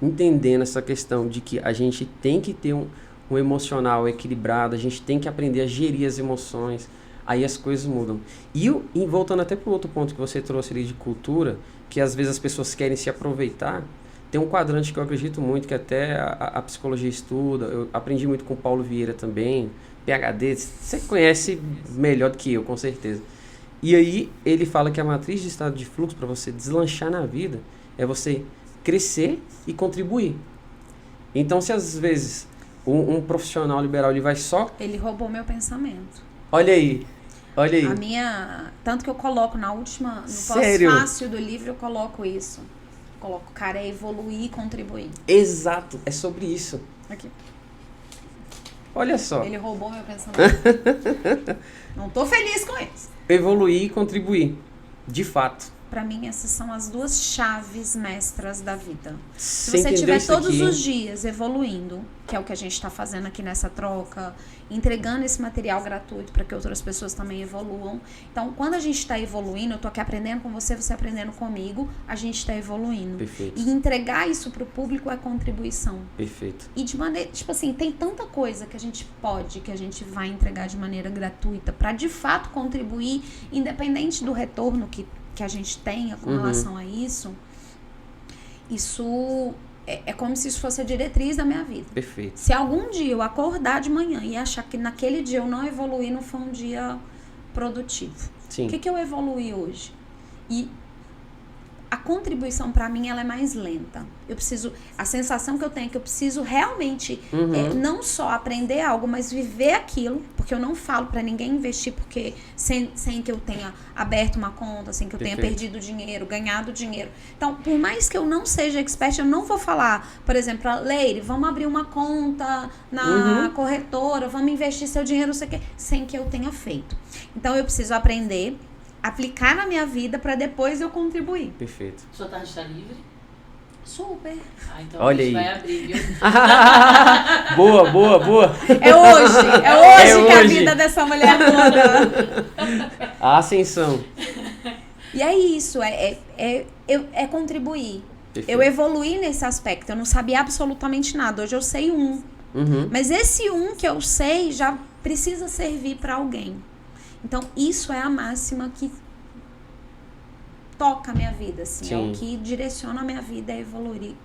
Entendendo essa questão de que a gente tem que ter um emocional equilibrado, a gente tem que aprender a gerir as emoções, aí as coisas mudam. E voltando até para o outro ponto que você trouxe ali de cultura, que às vezes as pessoas querem se aproveitar, tem um quadrante que eu acredito muito, que até a psicologia estuda, eu aprendi muito com o Paulo Vieira também, PhD, você conhece melhor do que eu, com certeza. E aí ele fala que a matriz de estado de fluxo, para você deslanchar na vida, é você crescer e contribuir. Então, se às vezes um profissional liberal ele vai só... Ele roubou meu pensamento. Olha aí. A minha... Tanto que eu coloco no pós-fácil do livro, eu coloco isso. Coloco, cara, é evoluir e contribuir. Exato, é sobre isso. Aqui. Olha só. Ele roubou meu pensamento. Não tô feliz com isso. Evoluir e contribuir. De fato. Pra mim, essas são as duas chaves mestras da vida. Se Você você entendeu estiver isso todos aqui? os dias evoluindo, que é o que a gente está fazendo aqui nessa troca, entregando esse material gratuito para que outras pessoas também evoluam. Então, quando a gente está evoluindo, eu tô aqui aprendendo com você, você aprendendo comigo, a gente está evoluindo. Perfeito. E entregar isso pro público é contribuição. Perfeito. E de maneira, tipo assim, tem tanta coisa que a gente vai entregar de maneira gratuita para de fato contribuir, independente do retorno que a gente tenha com relação a isso. Isso é como se isso fosse a diretriz da minha vida. Perfeito. Se algum dia eu acordar de manhã e achar que naquele dia eu não evoluí, não foi um dia produtivo. Sim. O que eu evoluí hoje? E a contribuição para mim ela é mais lenta. A sensação que eu tenho é que eu preciso realmente não só aprender algo, mas viver aquilo, porque eu não falo para ninguém investir porque sem que eu tenha aberto uma conta, sem que eu tenha perdido dinheiro, ganhado dinheiro. Então, por mais que eu não seja expert, eu não vou falar, por exemplo, Leire, vamos abrir uma conta na corretora, vamos investir seu dinheiro, não sei o quê, sem que eu tenha feito. Então, eu preciso aprender, aplicar na minha vida para depois eu contribuir. Perfeito. Sua tarde está livre? Super. Então Olha a gente aí. vai abrir, viu? Boa. É hoje que a hoje. vida dessa mulher muda. A ascensão. E é isso, é contribuir. Perfeito. Eu evoluí nesse aspecto, eu não sabia absolutamente nada. Hoje eu sei mas esse que eu sei já precisa servir para alguém. Então, isso é a máxima que toca a minha vida, assim. Sim. É o que direciona a minha vida, é evoluir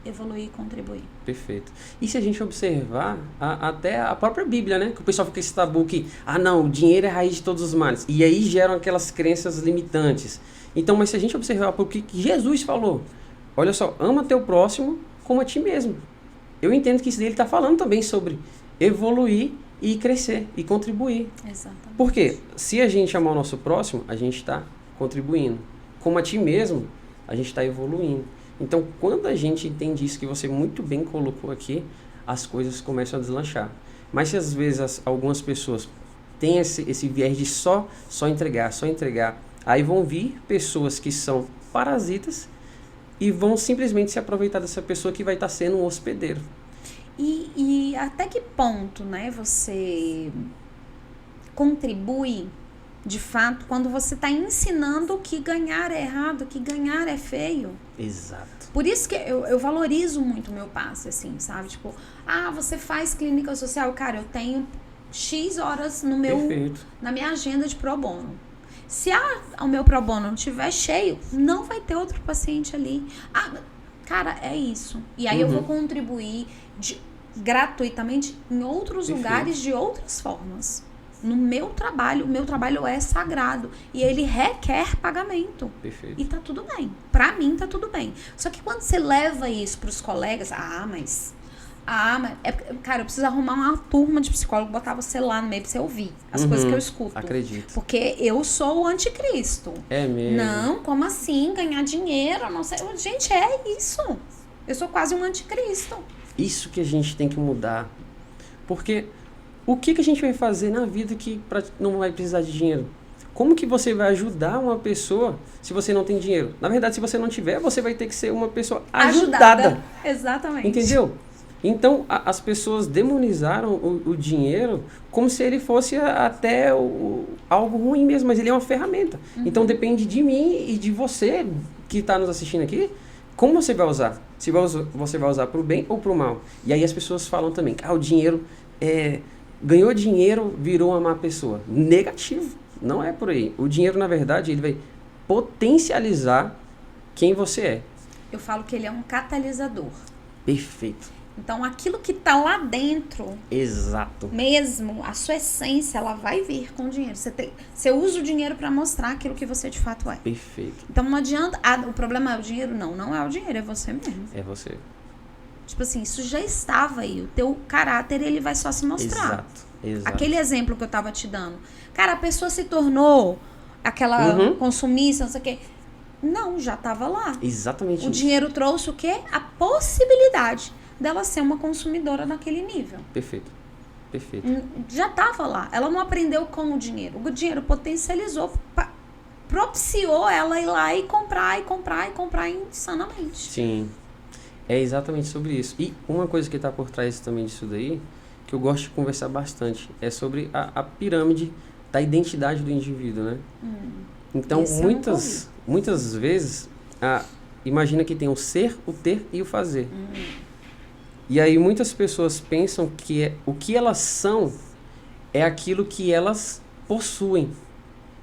e contribuir. Perfeito. E se a gente observar até a própria Bíblia, né? Que o pessoal fica com esse tabu que, não, o dinheiro é a raiz de todos os males. E aí geram aquelas crenças limitantes. Então, mas se a gente observar o que Jesus falou, olha só, ama teu próximo como a ti mesmo. Eu entendo que isso daí ele está falando também sobre evoluir e crescer e contribuir. Exatamente. Por quê? Se a gente amar o nosso próximo, a gente está contribuindo. Como a ti mesmo, a gente está evoluindo. Então, quando a gente entende isso que você muito bem colocou aqui, as coisas começam a deslanchar. Mas se às vezes algumas pessoas têm esse viés de só entregar, aí vão vir pessoas que são parasitas e vão simplesmente se aproveitar dessa pessoa que vai estar sendo um hospedeiro. E até que ponto, né, você contribui, de fato, quando você está ensinando que ganhar é errado, que ganhar é feio? Exato. Por isso que eu valorizo muito o meu passe, assim, sabe? Tipo, você faz clínica social. Cara, eu tenho X horas na minha agenda de pro bono. Se o meu pro bono não estiver cheio, não vai ter outro paciente ali. Cara, é isso. E aí eu vou contribuir gratuitamente em outros lugares de outras formas. No meu trabalho, o meu trabalho é sagrado e ele requer pagamento. Perfeito. E tá tudo bem. Pra mim tá tudo bem. Só que quando você leva isso pros colegas, cara, eu preciso arrumar uma turma de psicólogo, botar você lá no meio pra você ouvir as coisas que eu escuto. Acredito. Porque eu sou o anticristo. É mesmo. Não, como assim? Ganhar dinheiro? Não sei. Gente, é isso. Eu sou quase um anticristo. Isso que a gente tem que mudar. Porque o que a gente vai fazer na vida que não vai precisar de dinheiro? Como que você vai ajudar uma pessoa se você não tem dinheiro? Na verdade, se você não tiver, você vai ter que ser uma pessoa ajudada. Exatamente. Entendeu? Então, as pessoas demonizaram o dinheiro como se ele fosse até algo ruim mesmo, mas ele é uma ferramenta. Então, depende de mim e de você que está nos assistindo aqui, como você vai usar. Se você vai usar para o bem ou para o mal. E aí as pessoas falam também, o dinheiro, ganhou dinheiro, virou uma má pessoa. Negativo, não é por aí. O dinheiro, na verdade, ele vai potencializar quem você é. Eu falo que ele é um catalisador. Perfeito. Então, aquilo que tá lá dentro, exato, mesmo, a sua essência, ela vai vir com o dinheiro. Você usa o dinheiro para mostrar aquilo que você de fato é. Perfeito. Então, não adianta... o problema é o dinheiro? Não é o dinheiro, é você mesmo. É você. Tipo assim, isso já estava aí. O teu caráter, ele vai só se mostrar. Exato. Aquele exemplo que eu tava te dando. Cara, a pessoa se tornou aquela consumista, não sei o quê. Não, já tava lá. Exatamente isso. O dinheiro trouxe o quê? A possibilidade dela ser uma consumidora naquele nível. Perfeito. Perfeito. Já estava lá. Ela não aprendeu com o dinheiro. O dinheiro potencializou, propiciou ela ir lá e comprar insanamente. Sim. É exatamente sobre isso. E uma coisa que está por trás também disso daí, que eu gosto de conversar bastante, é sobre a pirâmide da identidade do indivíduo, né? Então, muitas vezes, imagina que tem o ser, o ter e o fazer. E aí muitas pessoas pensam que o que elas são é aquilo que elas possuem.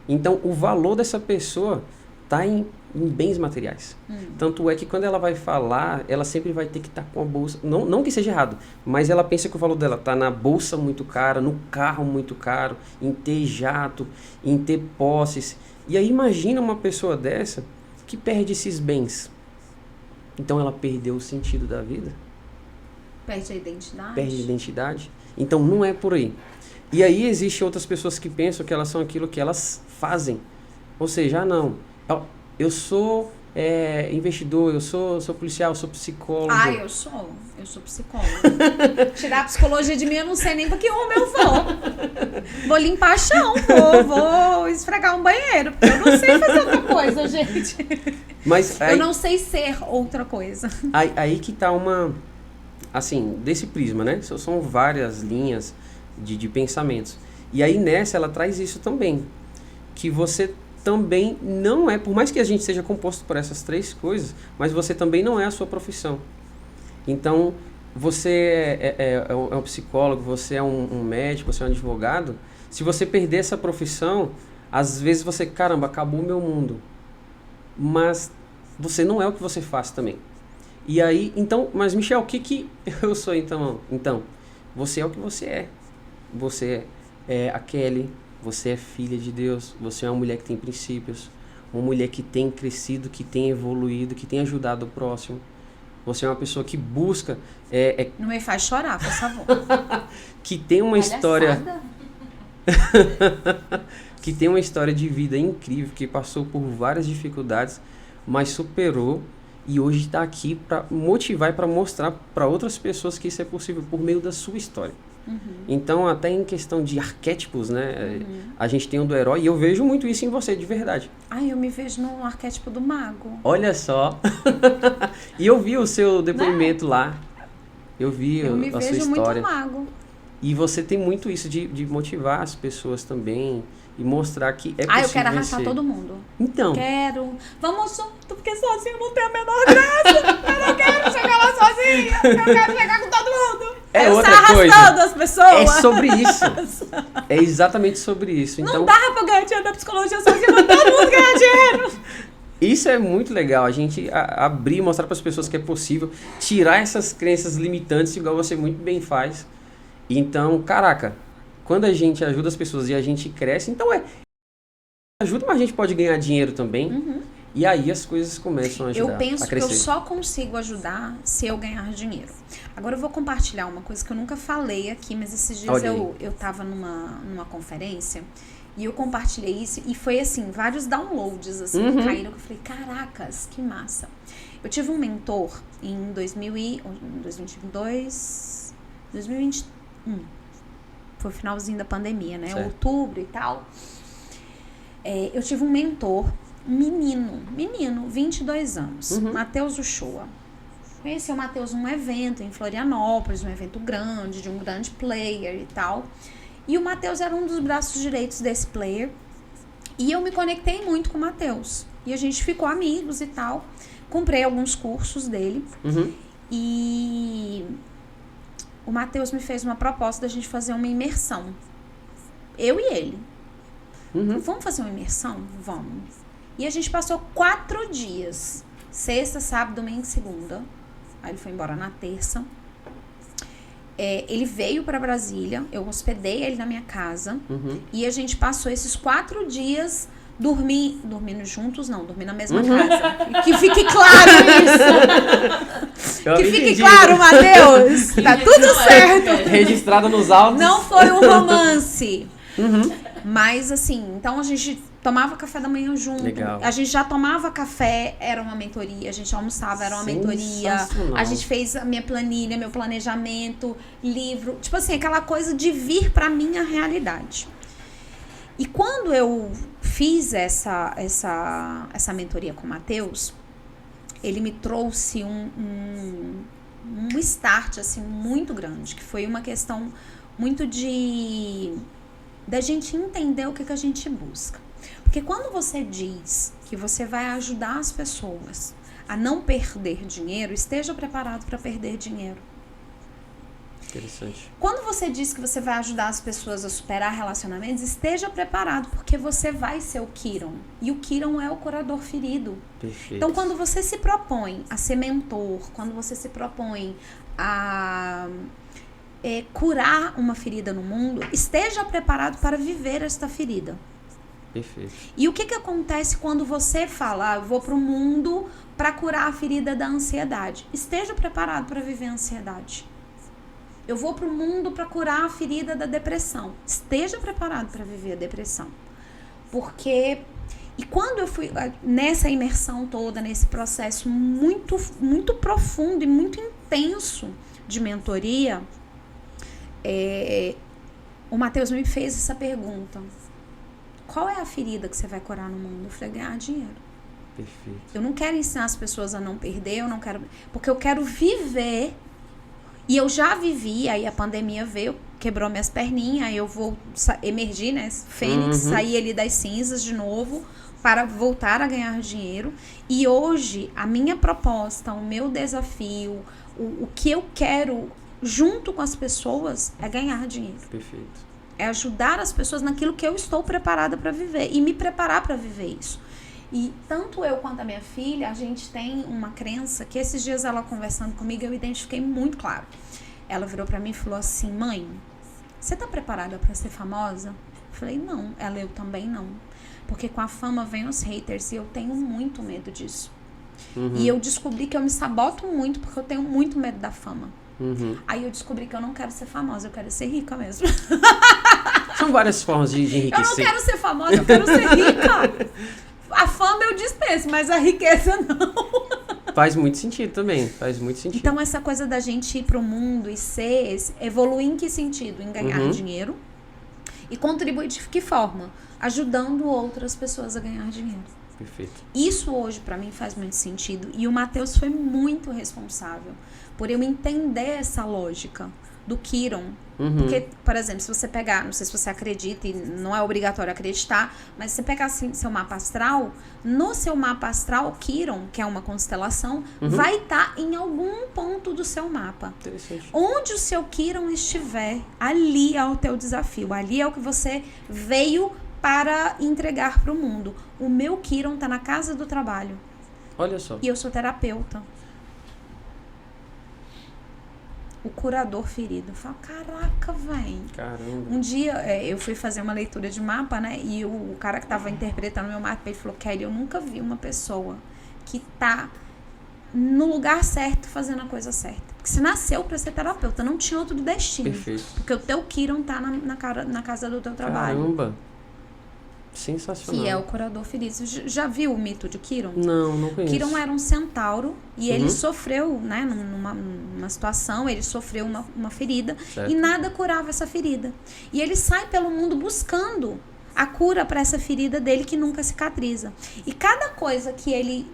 Então, o valor dessa pessoa está em bens materiais. Tanto é que quando ela vai falar, ela sempre vai ter que estar com a bolsa... Não que seja errado, mas ela pensa que o valor dela está na bolsa muito cara, no carro muito caro, em ter jato, em ter posses. E aí imagina uma pessoa dessa que perde esses bens. Então ela perdeu o sentido da vida. Perde a identidade. Perde a identidade. Então não é por aí. E aí existem outras pessoas que pensam que elas são aquilo que elas fazem. Ou seja, não, eu sou investidor, eu sou policial, eu sou psicólogo. Eu sou psicóloga. Tirar a psicologia de mim, eu não sei nem pra que rumo eu vou. Vou limpar chão, vou esfregar um banheiro, porque eu não sei fazer outra coisa, gente. Mas aí, eu não sei ser outra coisa. Aí que tá uma... Assim, desse prisma, né? São várias linhas de pensamentos. E aí nessa ela traz isso também. Que você também não é, por mais que a gente seja composto por essas três coisas, mas você também não é a sua profissão. Então, você é um psicólogo, você é um médico, você é um advogado. Se você perder essa profissão, às vezes você, caramba, acabou o meu mundo. Mas você não é o que você faz também. E aí, então, mas Michel, o que eu sou então? Então, você é o que você é. Você é a Kelly, você é filha de Deus, você é uma mulher que tem princípios, uma mulher que tem crescido, que tem evoluído, que tem ajudado o próximo. Você é uma pessoa que busca... Não me faz chorar, por favor. Que tem uma história... que tem uma história de vida incrível, que passou por várias dificuldades, mas superou. E hoje está aqui para motivar e para mostrar para outras pessoas que isso é possível por meio da sua história. Então, até em questão de arquétipos, né? A gente tem o do herói e eu vejo muito isso em você, de verdade. Eu me vejo no arquétipo do mago. Olha só. E eu vi o seu depoimento lá. Eu vi a sua história. Eu me vejo muito mago. E você tem muito isso de motivar as pessoas também e mostrar que é possível. Eu quero arrastar todo mundo. Então. Quero. Vamos junto, porque sozinho não tem a menor graça. Eu não quero chegar lá sozinha. Eu quero chegar com todo mundo. É outra coisa. Arrastando as pessoas. É sobre isso. É exatamente sobre isso. Então, não dá pra ganhar dinheiro da psicologia sozinha, mas todo mundo ganha dinheiro. Isso é muito legal, a gente abrir, mostrar para as pessoas que é possível, tirar essas crenças limitantes, igual você muito bem faz. Então, caraca, quando a gente ajuda as pessoas e a gente cresce, então ajuda, mas a gente pode ganhar dinheiro também. E aí as coisas começam a ajudar. Eu penso que eu só consigo ajudar se eu ganhar dinheiro. Agora eu vou compartilhar uma coisa que eu nunca falei aqui, mas esses dias eu tava numa conferência e eu compartilhei isso e foi assim, vários downloads assim, que caíram, que eu falei, caracas, que massa. Eu tive um mentor em 2022, 2021, foi o finalzinho da pandemia, né? Certo. Outubro e tal. Eu tive um mentor, menino, 22 anos, Matheus Uchoa. Conheci o Matheus num evento em Florianópolis, um evento grande, de um grande player e tal. E o Matheus era um dos braços direitos desse player. E eu me conectei muito com o Matheus. E a gente ficou amigos e tal. Comprei alguns cursos dele. E o Matheus me fez uma proposta da gente fazer uma imersão. Eu e ele. Vamos fazer uma imersão? Vamos. E a gente passou 4 dias. Sexta, sábado, domingo e segunda. Aí ele foi embora na terça. Ele veio para Brasília. Eu hospedei ele na minha casa. E a gente passou esses 4 dias dormindo juntos, não, dormindo na mesma casa. Que fique claro isso. Que fique claro, Matheus. Tá tudo certo. Registrado nos autos. Não foi um romance. Mas assim, então a gente tomava café da manhã junto. Legal. A gente já tomava café, era uma mentoria. A gente almoçava, era uma mentoria. A gente fez a minha planilha, meu planejamento, livro. Tipo assim, aquela coisa de vir pra minha realidade. E quando eu fiz essa mentoria com o Matheus, ele me trouxe um start assim, muito grande, que foi uma questão muito da gente entender o que a gente busca. Porque quando você diz que você vai ajudar as pessoas a não perder dinheiro, esteja preparado para perder dinheiro. Interessante. Quando você diz que você vai ajudar as pessoas a superar relacionamentos, esteja preparado, porque você vai ser o Kiron. E o Kiron é o curador ferido. Perfeito. Então, quando você se propõe a ser mentor, quando você se propõe a curar uma ferida no mundo, esteja preparado para viver esta ferida. Perfeito. E o que acontece quando você fala, eu vou para o mundo para curar a ferida da ansiedade? Esteja preparado para viver a ansiedade. Eu vou para o mundo para curar a ferida da depressão. Esteja preparado para viver a depressão. Porque... E quando eu fui nessa imersão toda, nesse processo muito, muito profundo e muito intenso de mentoria, o Matheus me fez essa pergunta. Qual é a ferida que você vai curar no mundo? Eu falei, ganhar dinheiro. Perfeito. Eu não quero ensinar as pessoas a não perder, eu não quero... Porque eu quero viver... E eu já vivi, aí a pandemia veio, quebrou minhas perninhas, aí eu vou emergir, né? Fênix, sair ali das cinzas de novo, para voltar a ganhar dinheiro. E hoje, a minha proposta, o meu desafio, o que eu quero junto com as pessoas é ganhar dinheiro. Perfeito. É ajudar as pessoas naquilo que eu estou preparada para viver e me preparar para viver isso. E tanto eu quanto a minha filha, a gente tem uma crença que esses dias ela conversando comigo, eu identifiquei muito claro. Ela virou pra mim e falou assim, mãe, você tá preparada pra ser famosa? Eu falei, não. Ela, eu também não. Porque com a fama vem os haters e eu tenho muito medo disso. E eu descobri que eu me saboto muito porque eu tenho muito medo da fama. Aí eu descobri que eu não quero ser famosa, eu quero ser rica mesmo. São várias formas de enriquecer. Eu não quero ser famosa, eu quero ser rica. A fama eu dispenso, mas a riqueza não. Faz muito sentido também, faz muito sentido. Então essa coisa da gente ir pro mundo e evoluir em que sentido? Em ganhar dinheiro. E contribuir de que forma? Ajudando outras pessoas a ganhar dinheiro. Perfeito. Isso hoje pra mim faz muito sentido. E o Matheus foi muito responsável por eu entender essa lógica do Kiron. Porque, por exemplo, se você pegar, não sei se você acredita, e não é obrigatório acreditar, mas se você pegar assim, seu mapa astral, no seu mapa astral, Kiron, que é uma constelação, vai estar em algum ponto do seu mapa. Interessante. Onde o seu Kiron estiver, ali é o teu desafio, ali é o que você veio para entregar para o mundo. O meu Kiron tá na casa do trabalho. Olha só. E eu sou terapeuta. O curador ferido. Eu falo, caraca, véi. Caramba. Um dia eu fui fazer uma leitura de mapa, né? E o cara que tava interpretando meu mapa, ele falou, Kelly, eu nunca vi uma pessoa que tá no lugar certo fazendo a coisa certa. Porque você nasceu pra ser terapeuta, não tinha outro destino. Perfeito. Porque o teu Kiron tá na casa do teu trabalho. Caramba. Sensacional. Que é o curador ferido. Você já viu o mito de Kiron? Não conheço. Kiron era um centauro e ele sofreu, né, numa situação, ele sofreu uma ferida. Certo. E nada curava essa ferida. E ele sai pelo mundo buscando a cura para essa ferida dele que nunca cicatriza. E cada coisa que ele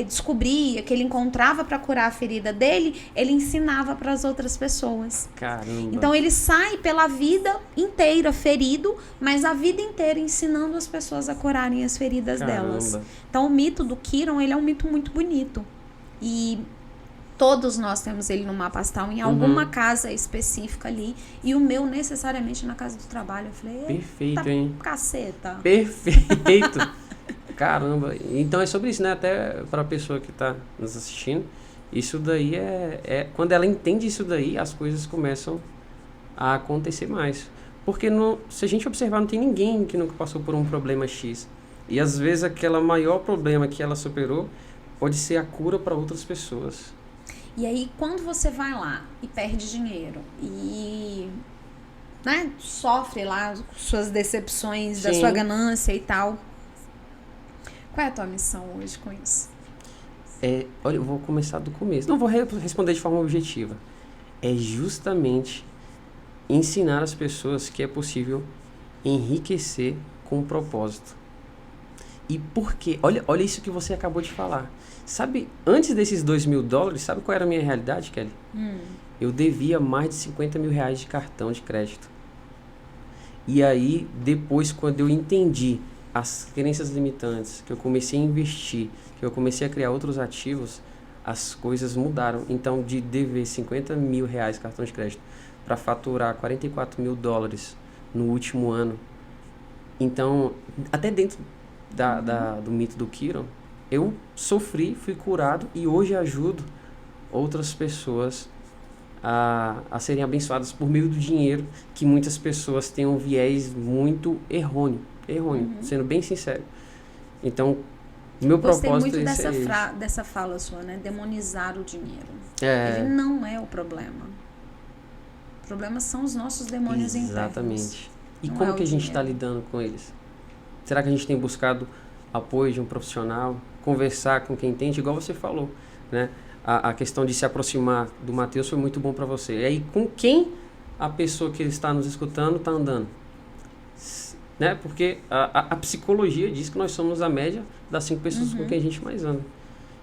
descobria, que ele encontrava para curar a ferida dele, ele ensinava para as outras pessoas. Caramba. Então ele sai pela vida inteira ferido, mas a vida inteira ensinando as pessoas a curarem as feridas delas. Então o mito do Kiron, ele é um mito muito bonito. E todos nós temos ele no mapa astral, em alguma casa específica ali. E o meu necessariamente na casa do trabalho. Eu falei, perfeito, hein? Caceta. Perfeito. Caramba, então é sobre isso, né? Até para a pessoa que está nos assistindo, isso daí quando ela entende isso daí, as coisas começam a acontecer mais. Porque se a gente observar, não tem ninguém que nunca passou por um problema X. E às vezes aquele maior problema que ela superou pode ser a cura para outras pessoas. E aí, quando você vai lá e perde dinheiro né, sofre lá suas decepções da Sim. sua ganância e tal. Qual é a tua missão hoje com isso? Olha, eu vou começar do começo. Não vou responder de forma objetiva. É justamente ensinar as pessoas que é possível enriquecer com um propósito. E por quê? Olha isso que você acabou de falar. Sabe, antes desses $2.000, sabe qual era a minha realidade, Kelly? Eu devia mais de R$50.000 de cartão de crédito. E aí, depois, quando eu entendi as crenças limitantes, que eu comecei a investir, que eu comecei a criar outros ativos, as coisas mudaram. Então, de dever R$50.000 cartão de crédito para faturar $44.000 no último ano. Então, até dentro do mito do Kiron, eu sofri, fui curado e hoje ajudo outras pessoas a serem abençoadas por meio do dinheiro, que muitas pessoas têm um viés muito errôneo, sendo bem sincero. Então, meu Gostei propósito muito é dessa fala sua, né? Demonizar o dinheiro. É. Ele não é o problema. O problema são os nossos demônios internos. Exatamente. E Não como é que o a gente está dinheiro. lidando com eles? Será que a gente tem buscado apoio de um profissional? Conversar com quem entende, igual você falou, né? A questão de se aproximar do Matheus foi muito bom para você. E aí, com quem a pessoa que está nos escutando está andando? Né? Porque a psicologia diz que nós somos a média das 5 pessoas com quem a gente mais anda.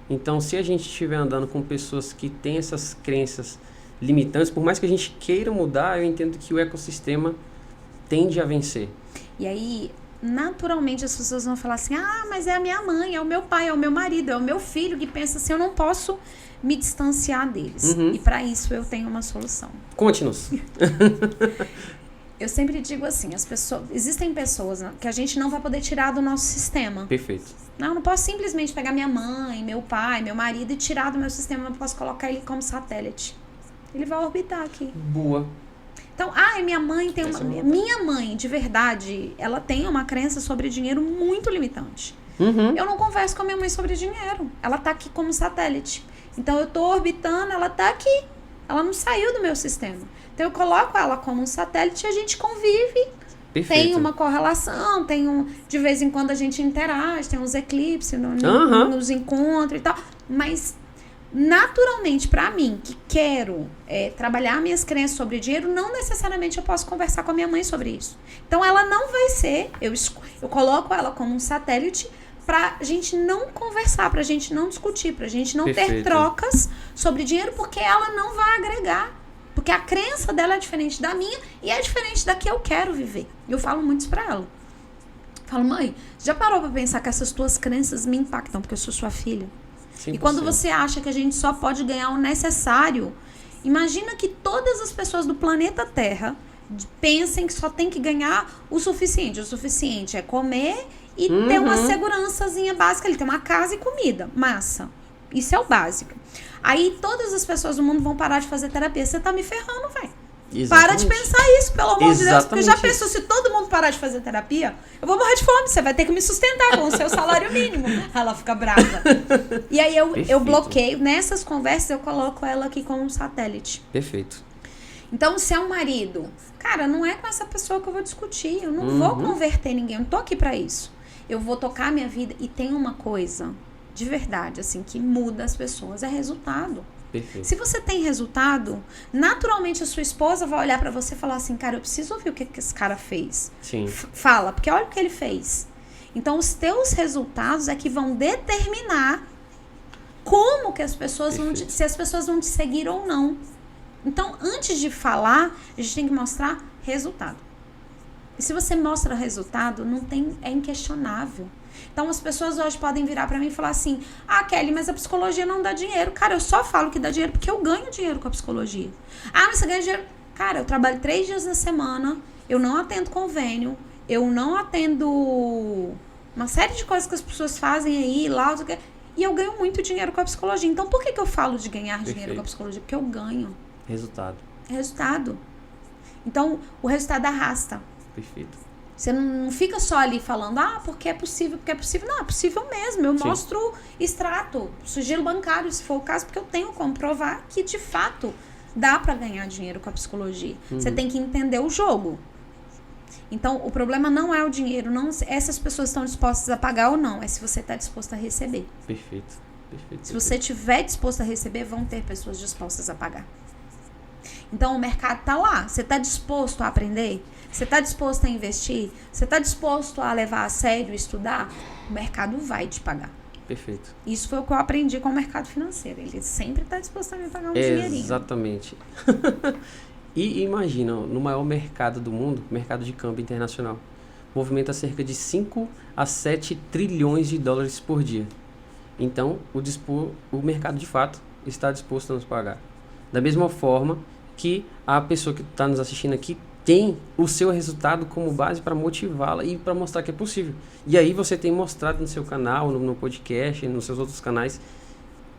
Então, se a gente estiver andando com pessoas que têm essas crenças limitantes, por mais que a gente queira mudar, eu entendo que o ecossistema tende a vencer. E aí, naturalmente, as pessoas vão falar assim, mas é a minha mãe, é o meu pai, é o meu marido, é o meu filho que pensa assim, eu não posso me distanciar deles. E para isso eu tenho uma solução. Conte-nos. Eu sempre digo assim, existem pessoas, né, que a gente não vai poder tirar do nosso sistema. Perfeito. Não, eu não posso simplesmente pegar minha mãe, meu pai, meu marido e tirar do meu sistema, eu não posso colocar ele como satélite. Ele vai orbitar aqui. Boa. Então, minha mãe tem uma... Minha mãe, de verdade, ela tem uma crença sobre dinheiro muito limitante. Eu não converso com a minha mãe sobre dinheiro. Ela tá aqui como satélite. Então, eu tô orbitando, ela tá aqui. Ela não saiu do meu sistema. Então, eu coloco ela como um satélite e a gente convive. Perfeito. Tem uma correlação, de vez em quando a gente interage, tem uns eclipses nos encontros e tal. Mas, naturalmente, para mim, que quero trabalhar minhas crenças sobre dinheiro, não necessariamente eu posso conversar com a minha mãe sobre isso. Então, ela não vai ser... Eu coloco ela como um satélite pra gente não conversar, pra gente não discutir, pra gente não ter trocas sobre dinheiro, porque ela não vai agregar. Porque a crença dela é diferente da minha e é diferente da que eu quero viver. E eu falo muito isso pra ela. Eu falo, mãe, já parou pra pensar que essas tuas crenças me impactam, porque eu sou sua filha? 100%. E quando você acha que a gente só pode ganhar o necessário, imagina que todas as pessoas do planeta Terra pensem que só tem que ganhar o suficiente. O suficiente é comer e ter uma segurançazinha básica ali, ter uma casa e comida, massa. Isso é o básico. Aí todas as pessoas do mundo vão parar de fazer terapia. Você tá me ferrando, velho. Para de pensar isso, pelo amor de Deus. Porque já pensou, se todo mundo parar de fazer terapia, eu vou morrer de fome. Você vai ter que me sustentar com o seu salário mínimo. Ela fica brava. E aí eu bloqueio. Nessas conversas eu coloco ela aqui como um satélite. Perfeito. Então, se é um marido, cara, não é com essa pessoa que eu vou discutir. Eu não vou converter ninguém. Eu não tô aqui pra isso. Eu vou tocar a minha vida. E tem uma coisa... de verdade, assim, que muda as pessoas, é resultado. Perfeito. Se você tem resultado, naturalmente a sua esposa vai olhar pra você e falar assim, cara, eu preciso ouvir o que esse cara fez. Sim. Fala, porque olha o que ele fez. Então, os teus resultados é que vão determinar como que as pessoas se as pessoas vão te seguir ou não. Então, antes de falar, a gente tem que mostrar resultado. E se você mostra resultado, é inquestionável. Então, as pessoas hoje podem virar pra mim e falar assim, Kelly, mas a psicologia não dá dinheiro. Cara, eu só falo que dá dinheiro porque eu ganho dinheiro com a psicologia. Mas você ganha dinheiro... Cara, eu trabalho 3 dias na semana, eu não atendo convênio, eu não atendo uma série de coisas que as pessoas fazem aí, lá, e eu ganho muito dinheiro com a psicologia. Então, por que eu falo de ganhar dinheiro com a psicologia? Porque eu ganho. Resultado. Então, o resultado arrasta. Perfeito. Você não fica só ali falando, porque é possível, porque é possível. Não, é possível mesmo. Eu mostro extrato, sigilo bancário, se for o caso, porque eu tenho como provar que, de fato, Dá pra ganhar dinheiro com a psicologia. Você tem que entender o jogo. Então, o problema não é o dinheiro, não essas pessoas estão dispostas a pagar ou não, é se você está disposto a receber. Perfeito. Se você estiver disposto a receber, vão ter pessoas dispostas a pagar. Então, o mercado está lá. Você está disposto a aprender? Você está disposto a investir? Você está disposto a levar a sério e estudar? O mercado vai te pagar. Perfeito. Isso foi o que eu aprendi com o mercado financeiro. Ele sempre está disposto a me pagar um dinheirinho. Exatamente. E imagina, no maior mercado do mundo, mercado de câmbio internacional, movimenta cerca de 5 a 7 trilhões de dólares por dia. Então, o mercado de fato está disposto a nos pagar. Da mesma forma que a pessoa que está nos assistindo aqui tem o seu resultado como base para motivá-la e para mostrar que é possível. E aí você tem mostrado no seu canal, no podcast, nos seus outros canais,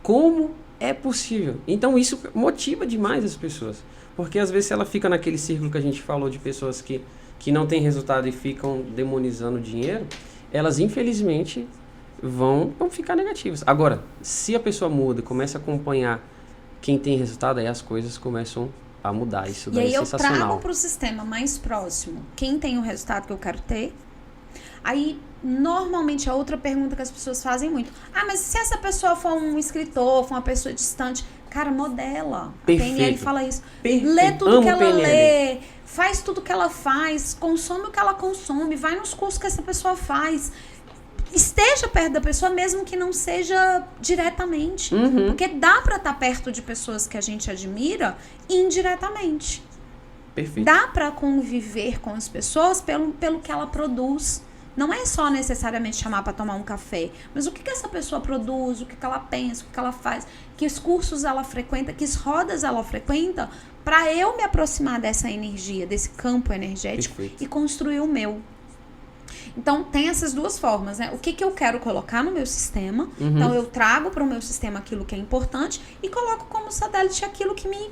como é possível. Então isso motiva demais as pessoas. Porque às vezes ela fica naquele círculo que a gente falou de pessoas que não têm resultado e ficam demonizando o dinheiro, elas infelizmente vão ficar negativas. Agora, se a pessoa muda e começa a acompanhar quem tem resultado, aí as coisas começam a mudar. Isso daí é sensacional. E aí eu trago para o sistema mais próximo quem tem o resultado que eu quero ter. Aí, normalmente, a outra pergunta que as pessoas fazem muito. Mas se essa pessoa for um escritor, for uma pessoa distante, cara, modela. Perfeito. A PNL fala isso. Perfeito. Lê tudo que ela PNL. lê, faz tudo que ela faz, consome o que ela consome, vai nos cursos que essa pessoa faz. Esteja perto da pessoa, mesmo que não seja diretamente. Porque dá pra estar perto de pessoas que a gente admira indiretamente. Perfeito. Dá pra conviver com as pessoas pelo que ela produz. Não é só necessariamente chamar para tomar um café, mas o que essa pessoa produz, o que ela pensa, o que ela faz, que cursos ela frequenta, que rodas ela frequenta, para eu me aproximar dessa energia, desse campo energético. Perfeito. E construir o meu. Então, tem essas duas formas, né? O que eu quero colocar no meu sistema. Então, eu trago para o meu sistema aquilo que é importante e coloco como satélite aquilo que me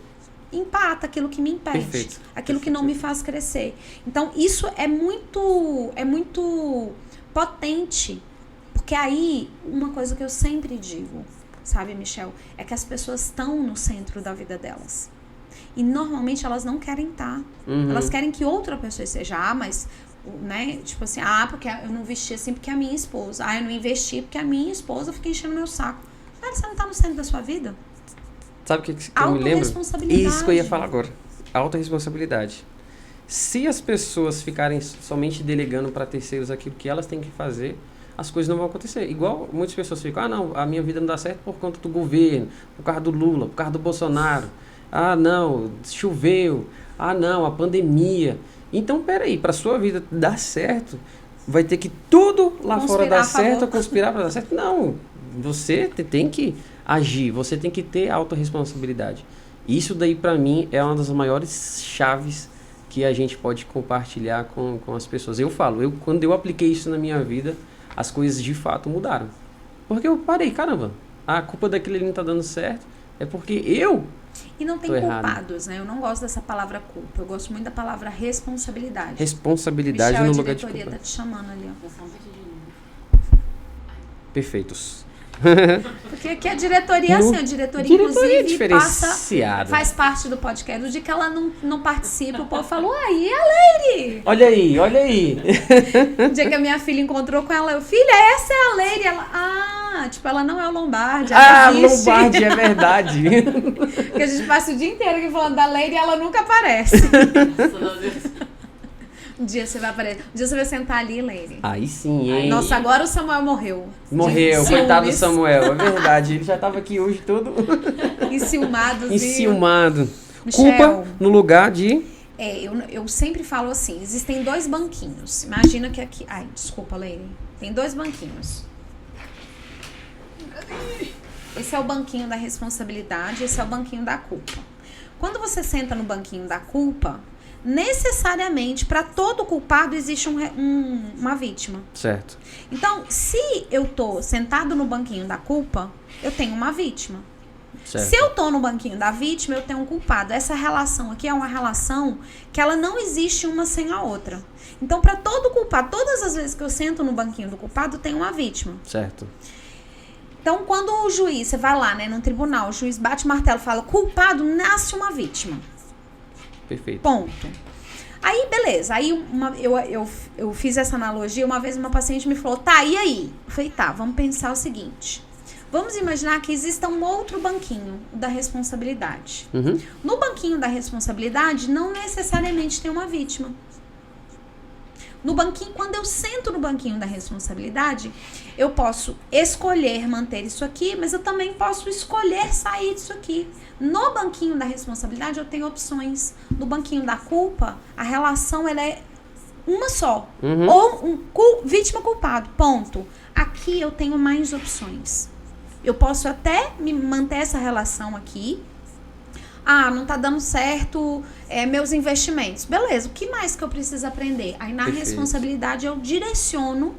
empata, aquilo que me impede. Perfeito. Aquilo que não me faz crescer. Então, isso é muito potente. Porque aí, uma coisa que eu sempre digo, sabe, Michel, é que as pessoas estão no centro da vida delas. E, normalmente, elas não querem estar. Elas querem que outra pessoa seja. Mas... né? Tipo assim, porque eu não vesti assim porque é a minha esposa. Eu não investi porque a minha esposa fica enchendo meu saco. Cara, você não tá no centro da sua vida? Sabe o que eu me lembro? Autorresponsabilidade. Isso que eu ia falar agora. Autorresponsabilidade. Se as pessoas ficarem somente delegando para terceiros aquilo que elas têm que fazer, as coisas não vão acontecer. Igual muitas pessoas ficam, não, a minha vida não dá certo por conta do governo, por causa do Lula, por causa do Bolsonaro. Não, choveu. Não, a pandemia. Então, peraí, para sua vida dar certo, vai ter que tudo lá fora dar certo, conspirar para dar certo? Não, você tem que agir, você tem que ter autorresponsabilidade. Isso daí, para mim, é uma das maiores chaves que a gente pode compartilhar com as pessoas. Eu falo, quando eu apliquei isso na minha vida, as coisas de fato mudaram. Porque eu parei, caramba, a culpa daquilo ali não tá dando certo, é porque eu... E não tem culpados, né? Eu não gosto dessa palavra culpa. Eu gosto muito da palavra responsabilidade. Responsabilidade Michel, no lugar de culpa. A diretoria tá te chamando ali, ó. Perfeitos. Porque aqui a diretoria é assim, a diretoria inclusive faz parte do podcast. O dia que ela não participa, o povo falou, e a Leire? Olha aí. O dia que a minha filha encontrou com ela, eu, filha, essa é a Leire. Ela, ela não é o Lombardi. Lombardi, é verdade. Porque a gente passa o dia inteiro aqui falando da Leire e ela nunca aparece. Um dia você vai aparecer. Um dia você vai sentar ali, Leire. Aí sim, hein? Nossa, agora o Samuel morreu. Morreu, coitado do Samuel. É verdade, ele já tava aqui hoje todo... Enciumado. Culpa no lugar de... Eu sempre falo assim, existem 2 banquinhos. Imagina que aqui... desculpa, Leire. Tem 2 banquinhos. Esse é o banquinho da responsabilidade, esse é o banquinho da culpa. Quando você senta no banquinho da culpa... necessariamente, para todo culpado, existe uma vítima. Certo. Então, se eu tô sentado no banquinho da culpa, eu tenho uma vítima. Certo. Se eu tô no banquinho da vítima, eu tenho um culpado. Essa relação aqui é uma relação que ela não existe uma sem a outra. Então, para todo culpado, todas as vezes que eu sento no banquinho do culpado, tem uma vítima. Certo. Então, quando o juiz, você vai lá, né, num tribunal, o juiz bate o martelo e fala, culpado, nasce uma vítima. Perfeito. Ponto. Aí, beleza. Aí, eu fiz essa analogia. Uma vez uma paciente me falou, tá, e aí? Eu falei, tá, vamos pensar o seguinte. Vamos imaginar que exista um outro banquinho da responsabilidade. Uhum. No banquinho da responsabilidade, não necessariamente tem uma vítima. No banquinho, quando eu sento no banquinho da responsabilidade, eu posso escolher manter isso aqui, mas eu também posso escolher sair disso aqui. No banquinho da responsabilidade, eu tenho opções. No banquinho da culpa, a relação ela é uma só. Uhum. Ou vítima culpado, ponto. Aqui eu tenho mais opções. Eu posso até me manter essa relação aqui. Ah, não tá dando certo meus investimentos. Beleza, o que mais que eu preciso aprender? Aí na Perfeito. responsabilidade eu direciono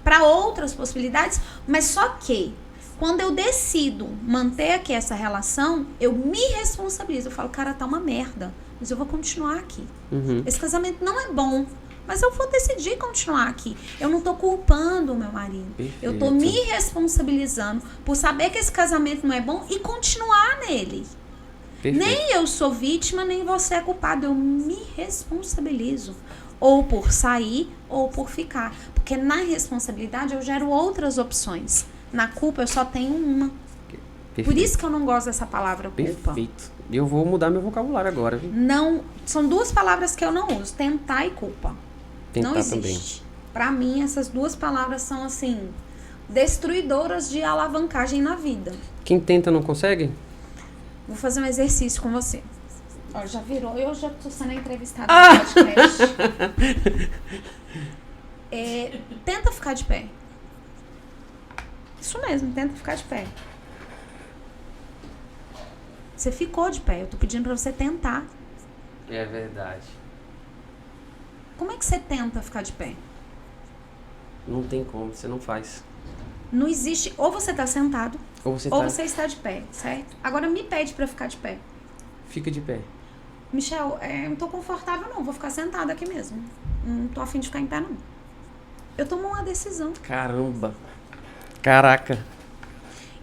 para outras possibilidades, mas só que quando eu decido manter aqui essa relação, eu me responsabilizo. Eu falo, cara, tá uma merda, mas eu vou continuar aqui. Uhum. Esse casamento não é bom, mas eu vou decidir continuar aqui. Eu não tô culpando o meu marido. Perfeito. Eu tô me responsabilizando por saber que esse casamento não é bom e continuar nele. Perfeito. Nem eu sou vítima, nem você é culpado. Eu me responsabilizo. Ou por sair, ou por ficar. Porque na responsabilidade eu gero outras opções. Na culpa eu só tenho uma. Perfeito. Por isso que eu não gosto dessa palavra culpa. Perfeito. E eu vou mudar meu vocabulário agora, viu? Não, são duas palavras que eu não uso. Tentar e culpa. Tentar não existe. Pra mim, essas duas palavras são, assim, destruidoras de alavancagem na vida. Quem tenta não consegue? Vou fazer um exercício com você. Ó, já virou. Eu já tô sendo entrevistada no podcast. Tenta ficar de pé. Isso mesmo, tenta ficar de pé. Você ficou de pé. Eu tô pedindo pra você tentar. É verdade. Como é que você tenta ficar de pé? Não tem como, você não faz. Não existe. Ou você tá sentado, Ou você ou tá... você está de pé, certo? Agora me pede pra ficar de pé. Fica de pé. Michel, não tô confortável não, vou ficar sentada aqui mesmo. Não tô afim de ficar em pé não. Eu tomo uma decisão. Caramba. Caraca.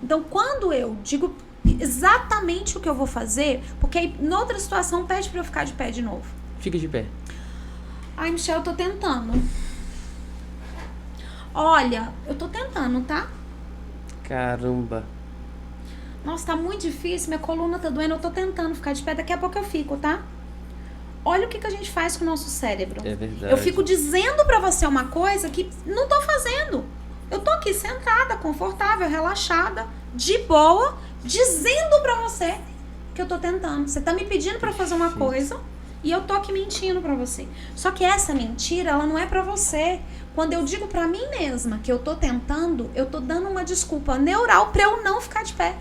Então quando eu digo exatamente o que eu vou fazer, porque aí, em outra situação pede pra eu ficar de pé de novo. Fica de pé. Ai, Michel, eu tô tentando. Olha, eu tô tentando, tá? Caramba. Nossa, tá muito difícil, minha coluna tá doendo, eu tô tentando ficar de pé, daqui a pouco eu fico, tá? Olha o que a gente faz com o nosso cérebro. É verdade. Eu fico dizendo pra você uma coisa que não tô fazendo. Eu tô aqui sentada, confortável, relaxada, de boa, dizendo pra você que eu tô tentando. Você tá me pedindo pra fazer uma coisa e eu tô aqui mentindo pra você. Só que essa mentira, ela não é pra você. Quando eu digo pra mim mesma que eu tô tentando, eu tô dando uma desculpa neural pra eu não ficar de pé.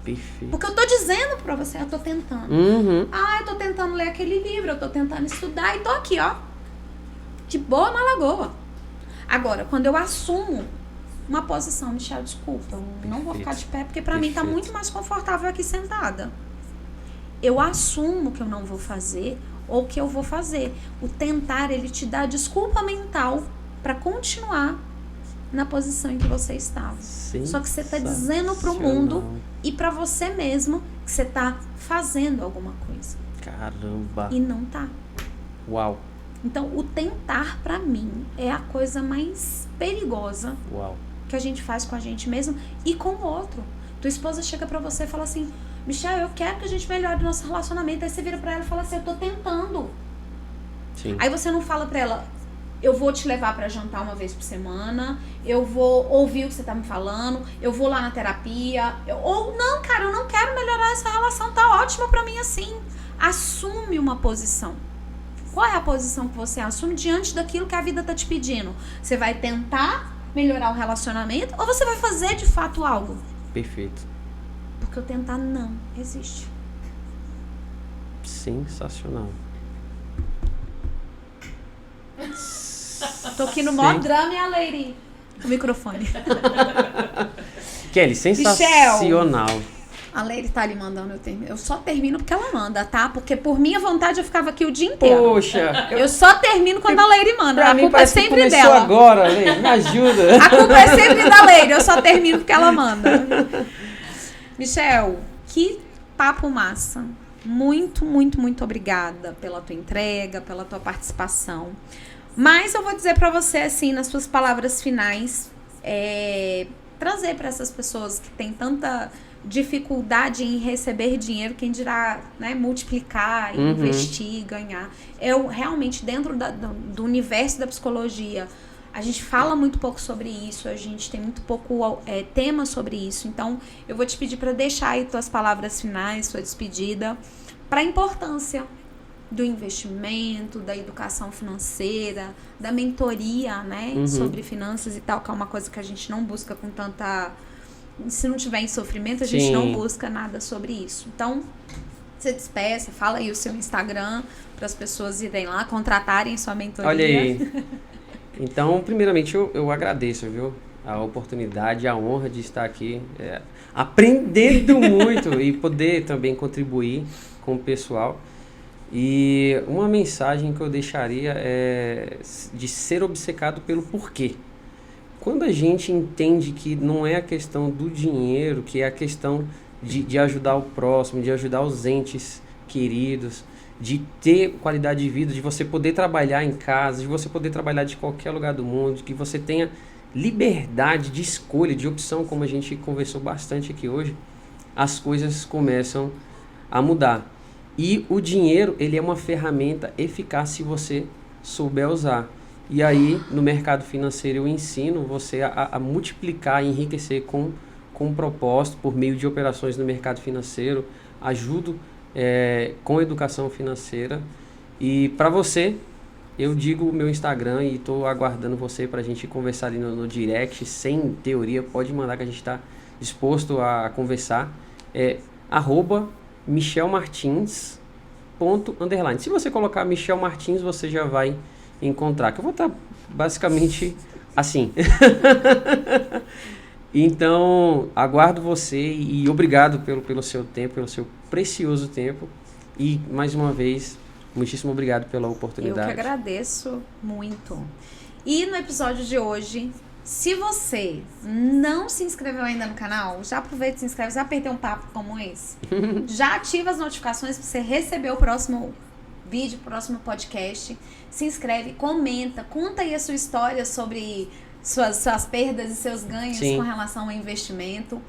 Perfeito. Porque eu tô dizendo pra você, eu tô tentando. Uhum. Ah, eu tô tentando ler aquele livro, eu tô tentando estudar e tô aqui, ó. De boa na lagoa. Agora, quando eu assumo uma posição, Michel, desculpa, eu não vou ficar de pé porque pra mim tá muito mais confortável aqui sentada. Eu assumo que eu não vou fazer ou que eu vou fazer. O tentar, ele te dá desculpa mental pra continuar na posição em que você estava. Só que você tá dizendo pro mundo e pra você mesmo que você tá fazendo alguma coisa. Caramba. E não tá. Uau. Então, o tentar pra mim é a coisa mais perigosa Uau. que a gente faz com a gente mesmo e com o outro. Tua esposa chega pra você e fala assim, Michel, eu quero que a gente melhore o nosso relacionamento. Aí você vira pra ela e fala assim, eu tô tentando. Sim. Aí você não fala pra ela, eu vou te levar pra jantar uma vez por semana, eu vou ouvir o que você tá me falando, eu vou lá na terapia. Ou não, cara, eu não quero melhorar essa relação, tá ótima pra mim assim. Assume uma posição. Qual é a posição que você assume diante daquilo que a vida tá te pedindo? Você vai tentar melhorar o relacionamento ou você vai fazer de fato algo? Perfeito. Porque o tentar não existe. Sensacional. Tô aqui no maior drama e a Lady. O microfone. Kelly, sensacional. A Leire tá ali mandando eu terminar. Eu só termino porque ela manda, tá? Porque por minha vontade eu ficava aqui o dia inteiro. Poxa! Eu só termino quando a Leire manda. Pra A mim culpa é parece que sempre começou dela. agora, Leire, me ajuda. A culpa é sempre da Leire. Eu só termino porque ela manda. Michel, que papo massa. Muito, muito, muito obrigada pela tua entrega, pela tua participação. Mas eu vou dizer pra você, assim, nas suas palavras finais, trazer para essas pessoas que têm tanta dificuldade em receber dinheiro, quem dirá, né, multiplicar, investir, ganhar. Eu realmente, dentro do universo da psicologia, a gente fala muito pouco sobre isso, a gente tem muito pouco tema sobre isso. Então, eu vou te pedir para deixar aí tuas palavras finais, sua despedida, para a importância do investimento, da educação financeira, da mentoria, né, sobre finanças e tal, que é uma coisa que a gente não busca com tanta... Se não tiver em sofrimento, a gente não busca nada sobre isso. Então, você despeça, fala aí o seu Instagram para as pessoas irem lá, contratarem sua mentoria. Olha aí. Então, primeiramente, eu agradeço, viu? A oportunidade, a honra de estar aqui aprendendo muito e poder também contribuir com o pessoal. E uma mensagem que eu deixaria é de ser obcecado pelo porquê. Quando a gente entende que não é a questão do dinheiro, que é a questão de ajudar o próximo, de ajudar os entes queridos, de ter qualidade de vida, de você poder trabalhar em casa, de você poder trabalhar de qualquer lugar do mundo, de que você tenha liberdade de escolha, de opção, como a gente conversou bastante aqui hoje, as coisas começam a mudar. E o dinheiro, ele é uma ferramenta eficaz se você souber usar. E aí, no mercado financeiro, eu ensino você a multiplicar, enriquecer com um propósito por meio de operações no mercado financeiro. Ajudo com educação financeira. E para você, eu digo o meu Instagram e estou aguardando você para a gente conversar ali no direct, sem teoria. Pode mandar que a gente está disposto a conversar. @michelmartins_. Se você colocar Michel Martins, você já vai encontrar, que eu vou estar basicamente assim. Então, aguardo você e obrigado pelo seu tempo, pelo seu precioso tempo. E, mais uma vez, muitíssimo obrigado pela oportunidade. Eu que agradeço muito. E no episódio de hoje, se você não se inscreveu ainda no canal, já aproveita e se inscreve, já perdeu um papo como esse. Já ativa as notificações para você receber o próximo vídeo, próximo podcast. Se inscreve, comenta, conta aí a sua história sobre suas perdas e seus ganhos com relação ao investimento.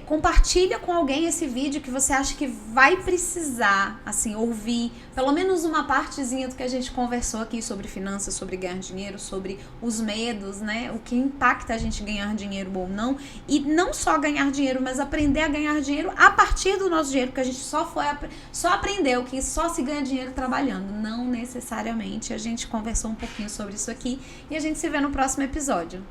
Compartilha com alguém esse vídeo que você acha que vai precisar, assim, ouvir pelo menos uma partezinha do que a gente conversou aqui sobre finanças, sobre ganhar dinheiro, sobre os medos, né? O que impacta a gente ganhar dinheiro ou não. E não só ganhar dinheiro, mas aprender a ganhar dinheiro a partir do nosso dinheiro, porque a gente só aprendeu que só se ganha dinheiro trabalhando. Não necessariamente. A gente conversou um pouquinho sobre isso aqui e a gente se vê no próximo episódio.